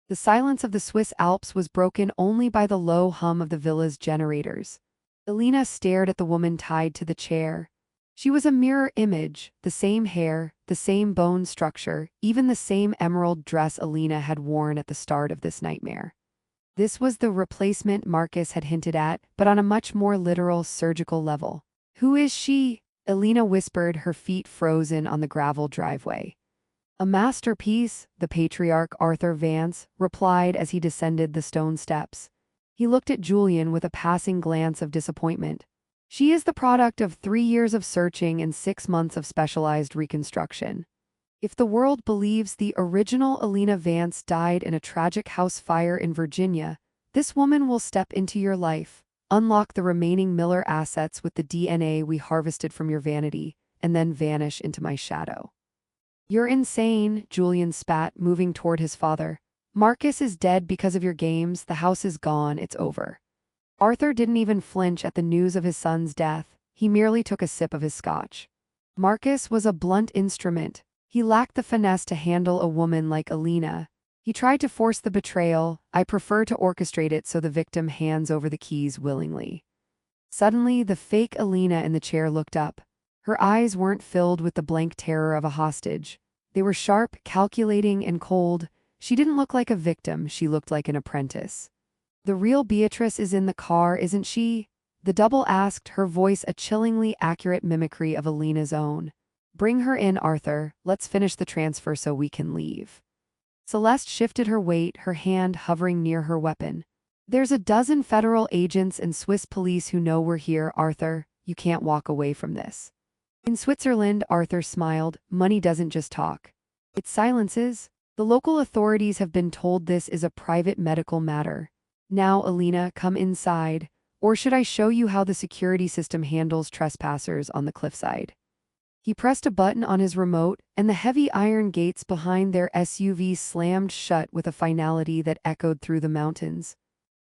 The silence of the Swiss Alps was broken only by the low hum of the villa's generators. Elena stared at the woman tied to the chair. She was a mirror image, the same hair, the same bone structure, even the same emerald dress Elena had worn at the start of this nightmare. This was the replacement Marcus had hinted at, but on a much more literal, surgical level. "Who is she?" Elena whispered, her feet frozen on the gravel driveway. "A masterpiece," the patriarch Arthur Vance replied as he descended the stone steps. He looked at Julian with a passing glance of disappointment. "She is the product of 3 years of searching and 6 months of specialized reconstruction. If the world believes the original Elena Vance died in a tragic house fire in Virginia, this woman will step into your life, unlock the remaining Miller assets with the DNA we harvested from your vanity, and then vanish into my shadow." "You're insane," Julian spat, moving toward his father. "Marcus is dead because of your games. The house is gone. It's over." Arthur didn't even flinch at the news of his son's death. He merely took a sip of his scotch. Marcus was a blunt instrument. He lacked the finesse to handle a woman like Elena. He tried to force the betrayal. "I prefer to orchestrate it so the victim hands over the keys willingly." Suddenly, the fake Elena in the chair looked up. Her eyes weren't filled with the blank terror of a hostage. They were sharp, calculating, and cold. She didn't look like a victim, she looked like an apprentice. "The real Beatrice is in the car, isn't she?" The double asked, her voice a chillingly accurate mimicry of Elena's own. "Bring her in, Arthur. Let's finish the transfer so we can leave." Celeste shifted her weight, her hand hovering near her weapon. "There's a dozen federal agents and Swiss police who know we're here, Arthur. You can't walk away from this." "In Switzerland," Arthur smiled, "money doesn't just talk. It silences." The local authorities have been told this is a private medical matter. Now, Elena, come inside. Or should I show you how the security system handles trespassers on the cliffside? He pressed a button on his remote, and the heavy iron gates behind their SUV slammed shut with a finality that echoed through the mountains.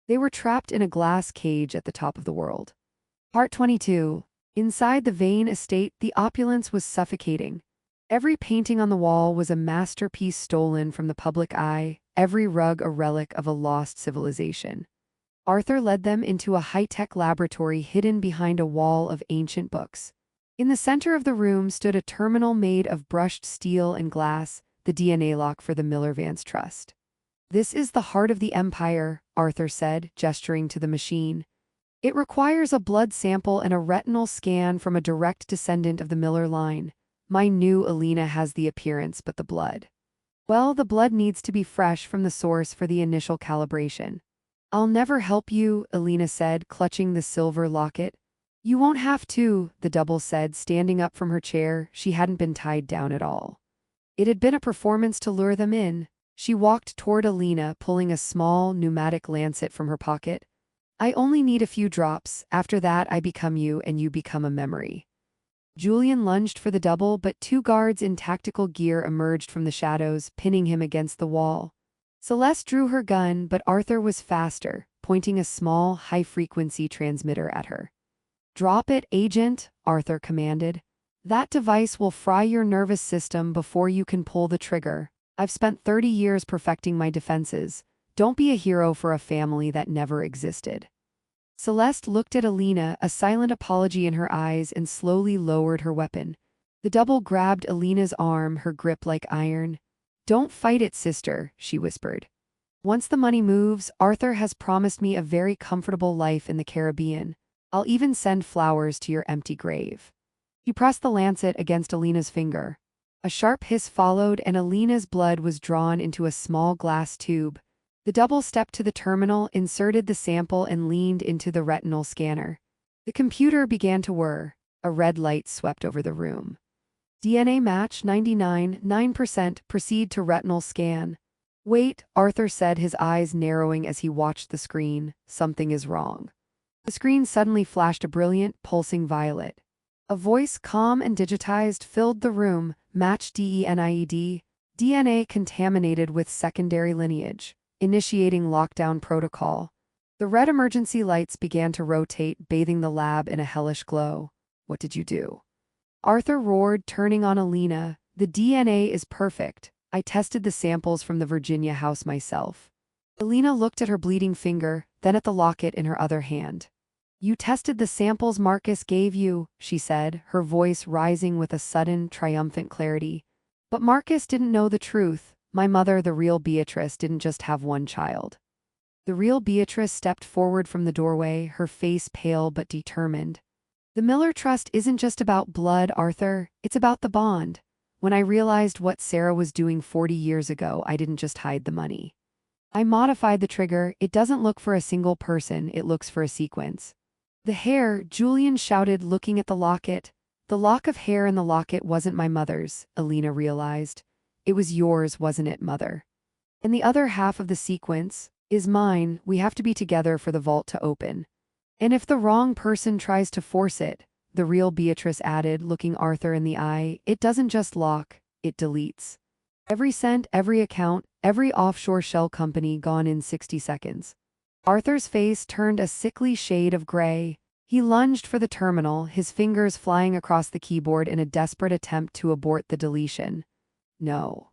They were trapped in a glass cage at the top of the world. Part 22. Inside the Vane estate, the opulence was suffocating. Every painting on the wall was a masterpiece stolen from the public eye, every rug a relic of a lost civilization. Arthur led them into a high-tech laboratory hidden behind a wall of ancient books. In the center of the room stood a terminal made of brushed steel and glass, the DNA lock for the Miller-Vance Trust. This is the heart of the empire, Arthur said, gesturing to the machine. It requires a blood sample and a retinal scan from a direct descendant of the Miller line. My new Elena has the appearance, but the blood. Well, the blood needs to be fresh from the source for the initial calibration. I'll never help you, Elena said, clutching the silver locket. You won't have to, the double said, standing up from her chair. She hadn't been tied down at all. It had been a performance to lure them in. She walked toward Elena, pulling a small pneumatic lancet from her pocket. I only need a few drops. After that, I become you and you become a memory. Julian lunged for the double, but two guards in tactical gear emerged from the shadows, pinning him against the wall. Celeste drew her gun, but Arthur was faster, pointing a small, high-frequency transmitter at her. Drop it, Agent, Arthur commanded. That device will fry your nervous system before you can pull the trigger. I've spent 30 years perfecting my defenses. Don't be a hero for a family that never existed. Celeste looked at Elena, a silent apology in her eyes, and slowly lowered her weapon. The double grabbed Elena's arm, her grip like iron. Don't fight it, sister, she whispered. Once the money moves, Arthur has promised me a very comfortable life in the Caribbean. I'll even send flowers to your empty grave. He pressed the lancet against Elena's finger. A sharp hiss followed, and Elena's blood was drawn into a small glass tube. The double stepped to the terminal, inserted the sample, and leaned into the retinal scanner. The computer began to whir. A red light swept over the room. DNA match 99.9%. Proceed to retinal scan. Wait, Arthur said, his eyes narrowing as he watched the screen. Something is wrong. The screen suddenly flashed a brilliant, pulsing violet. A voice, calm and digitized, filled the room. Match DENIED. DNA contaminated with secondary lineage. Initiating lockdown protocol. The red emergency lights began to rotate, bathing the lab in a hellish glow. What did you do? Arthur roared, turning on Elena. The DNA is perfect. I tested the samples from the Virginia house myself. Elena looked at her bleeding finger, then at the locket in her other hand. You tested the samples Marcus gave you, she said, her voice rising with a sudden, triumphant clarity. But Marcus didn't know the truth. My mother, the real Beatrice, didn't just have one child. The real Beatrice stepped forward from the doorway, her face pale but determined. The Miller Trust isn't just about blood, Arthur. It's about the bond. When I realized what Sarah was doing 40 years ago, I didn't just hide the money. I modified the trigger. It doesn't look for a single person, it looks for a sequence. The hair, Julian shouted, looking at the locket. The lock of hair in the locket wasn't my mother's, Elena realized. It was yours, wasn't it, Mother? And the other half of the sequence is mine. We have to be together for the vault to open. And if the wrong person tries to force it, the real Beatrice added, looking Arthur in the eye, it doesn't just lock, it deletes. Every cent, every account, every offshore shell company gone in 60 seconds. Arthur's face turned a sickly shade of gray. He lunged for the terminal, his fingers flying across the keyboard in a desperate attempt to abort the deletion. No.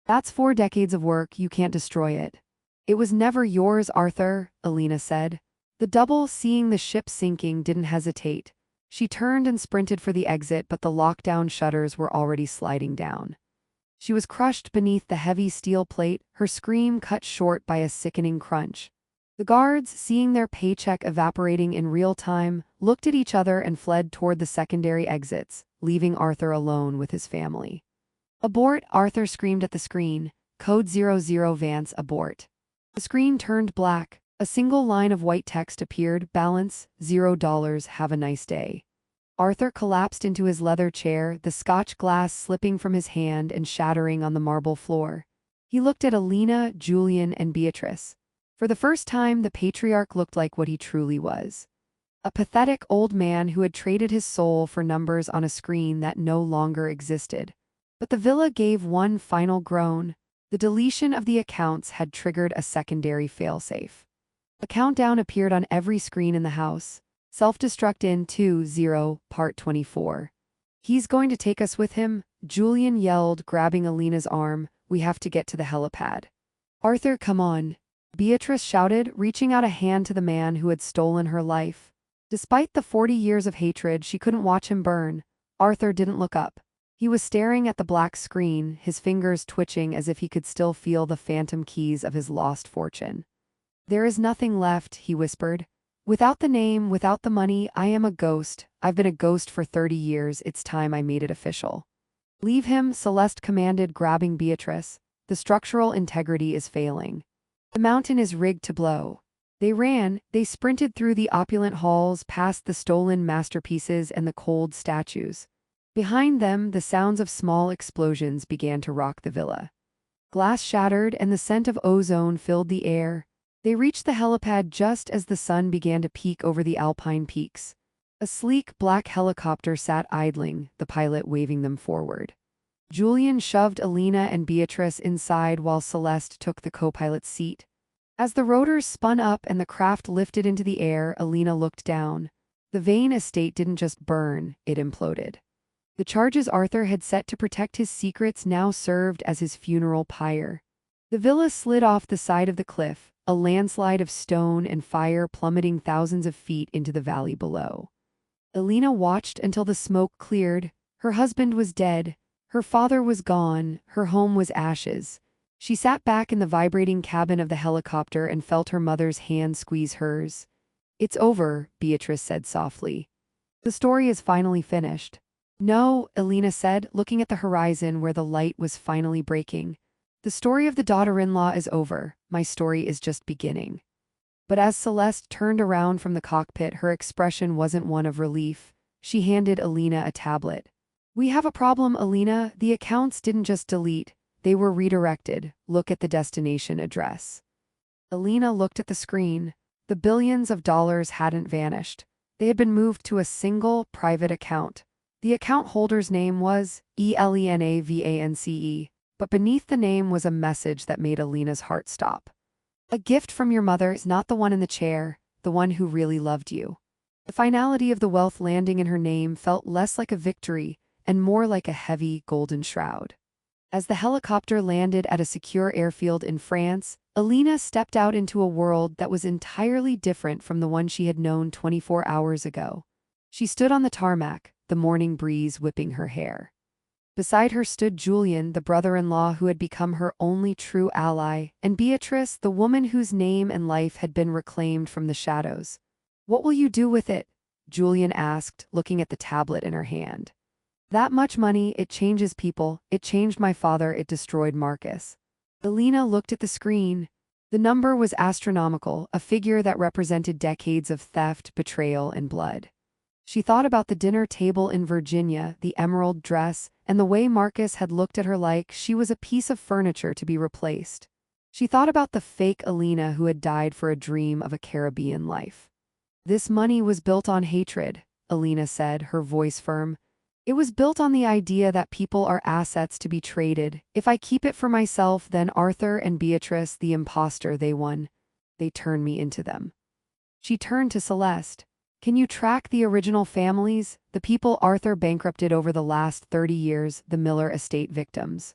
That's 4 decades of work, you can't destroy it. It was never yours, Arthur, Elena said. The double, seeing the ship sinking, didn't hesitate. She turned and sprinted for the exit, but the lockdown shutters were already sliding down. She was crushed beneath the heavy steel plate, her scream cut short by a sickening crunch. The guards, seeing their paycheck evaporating in real time, looked at each other and fled toward the secondary exits, leaving Arthur alone with his family. Abort, Arthur screamed at the screen. Code 00 Vance, abort. The screen turned black. A single line of white text appeared. Balance, $0. Have a nice day. Arthur collapsed into his leather chair, the Scotch glass slipping from his hand and shattering on the marble floor. He looked at Elena, Julian, and Beatrice. For the first time, the patriarch looked like what he truly was. A pathetic old man who had traded his soul for numbers on a screen that no longer existed. But the villa gave one final groan. The deletion of the accounts had triggered a secondary failsafe. A countdown appeared on every screen in the house. Self-destruct in 2-0, part 24. He's going to take us with him, Julian yelled, grabbing Elena's arm. We have to get to the helipad. Arthur, come on, Beatrice shouted, reaching out a hand to the man who had stolen her life. Despite the 40 years of hatred, she couldn't watch him burn. Arthur didn't look up. He was staring at the black screen, his fingers twitching as if he could still feel the phantom keys of his lost fortune. There is nothing left, he whispered. Without the name, without the money, I am a ghost. I've been a ghost for 30 years. It's time I made it official. Leave him, Celeste commanded, grabbing Beatrice. The structural integrity is failing. The mountain is rigged to blow. They ran, they sprinted through the opulent halls, past the stolen masterpieces and the cold statues. Behind them, the sounds of small explosions began to rock the villa. Glass shattered and the scent of ozone filled the air. They reached the helipad just as the sun began to peek over the alpine peaks. A sleek black helicopter sat idling, the pilot waving them forward. Julian shoved Elena and Beatrice inside while Celeste took the co-pilot's seat. As the rotors spun up and the craft lifted into the air, Elena looked down. The Vane estate didn't just burn, it imploded. The charges Arthur had set to protect his secrets now served as his funeral pyre. The villa slid off the side of the cliff, a landslide of stone and fire plummeting thousands of feet into the valley below. Elena watched until the smoke cleared. Her husband was dead. Her father was gone. Her home was ashes. She sat back in the vibrating cabin of the helicopter and felt her mother's hand squeeze hers. It's over, Beatrice said softly. The story is finally finished. No, Elena said, looking at the horizon where the light was finally breaking. The story of the daughter-in-law is over. My story is just beginning. But as Celeste turned around from the cockpit, her expression wasn't one of relief. She handed Elena a tablet. We have a problem, Elena. The accounts didn't just delete. They were redirected. Look at the destination address. Elena looked at the screen. The billions of dollars hadn't vanished. They had been moved to a single, private account. The account holder's name was Elena Vance, but beneath the name was a message that made Elena's heart stop. A gift from your mother is not the one in the chair, the one who really loved you. The finality of the wealth landing in her name felt less like a victory and more like a heavy, golden shroud. As the helicopter landed at a secure airfield in France, Elena stepped out into a world that was entirely different from the one she had known 24 hours ago. She stood on the tarmac, the morning breeze whipping her hair. Beside her stood Julian, the brother-in-law who had become her only true ally, and Beatrice, the woman whose name and life had been reclaimed from the shadows. What will you do with it? Julian asked, looking at the tablet in her hand. That much money, it changes people. It changed my father, it destroyed Marcus. Elena looked at the screen. The number was astronomical, a figure that represented decades of theft, betrayal, and blood. She thought about the dinner table in Virginia, the emerald dress, and the way Marcus had looked at her like she was a piece of furniture to be replaced. She thought about the fake Elena who had died for a dream of a Caribbean life. This money was built on hatred, Elena said, her voice firm. It was built on the idea that people are assets to be traded. If I keep it for myself, then Arthur and Beatrice, the imposter they won, they turn me into them. She turned to Celeste. Can you track the original families, the people Arthur bankrupted over the last 30 years, the Miller estate victims?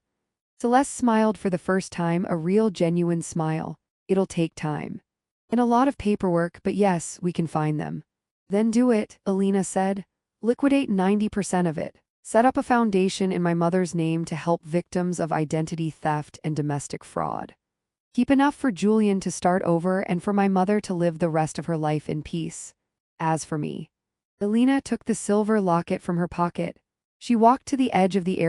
Celeste smiled for the first time, a real genuine smile. It'll take time. And a lot of paperwork, but yes, we can find them. Then do it, Elena said. Liquidate 90% of it. Set up a foundation in my mother's name to help victims of identity theft and domestic fraud. Keep enough for Julian to start over and for my mother to live the rest of her life in peace. As for me. Elena took the silver locket from her pocket. She walked to the edge of the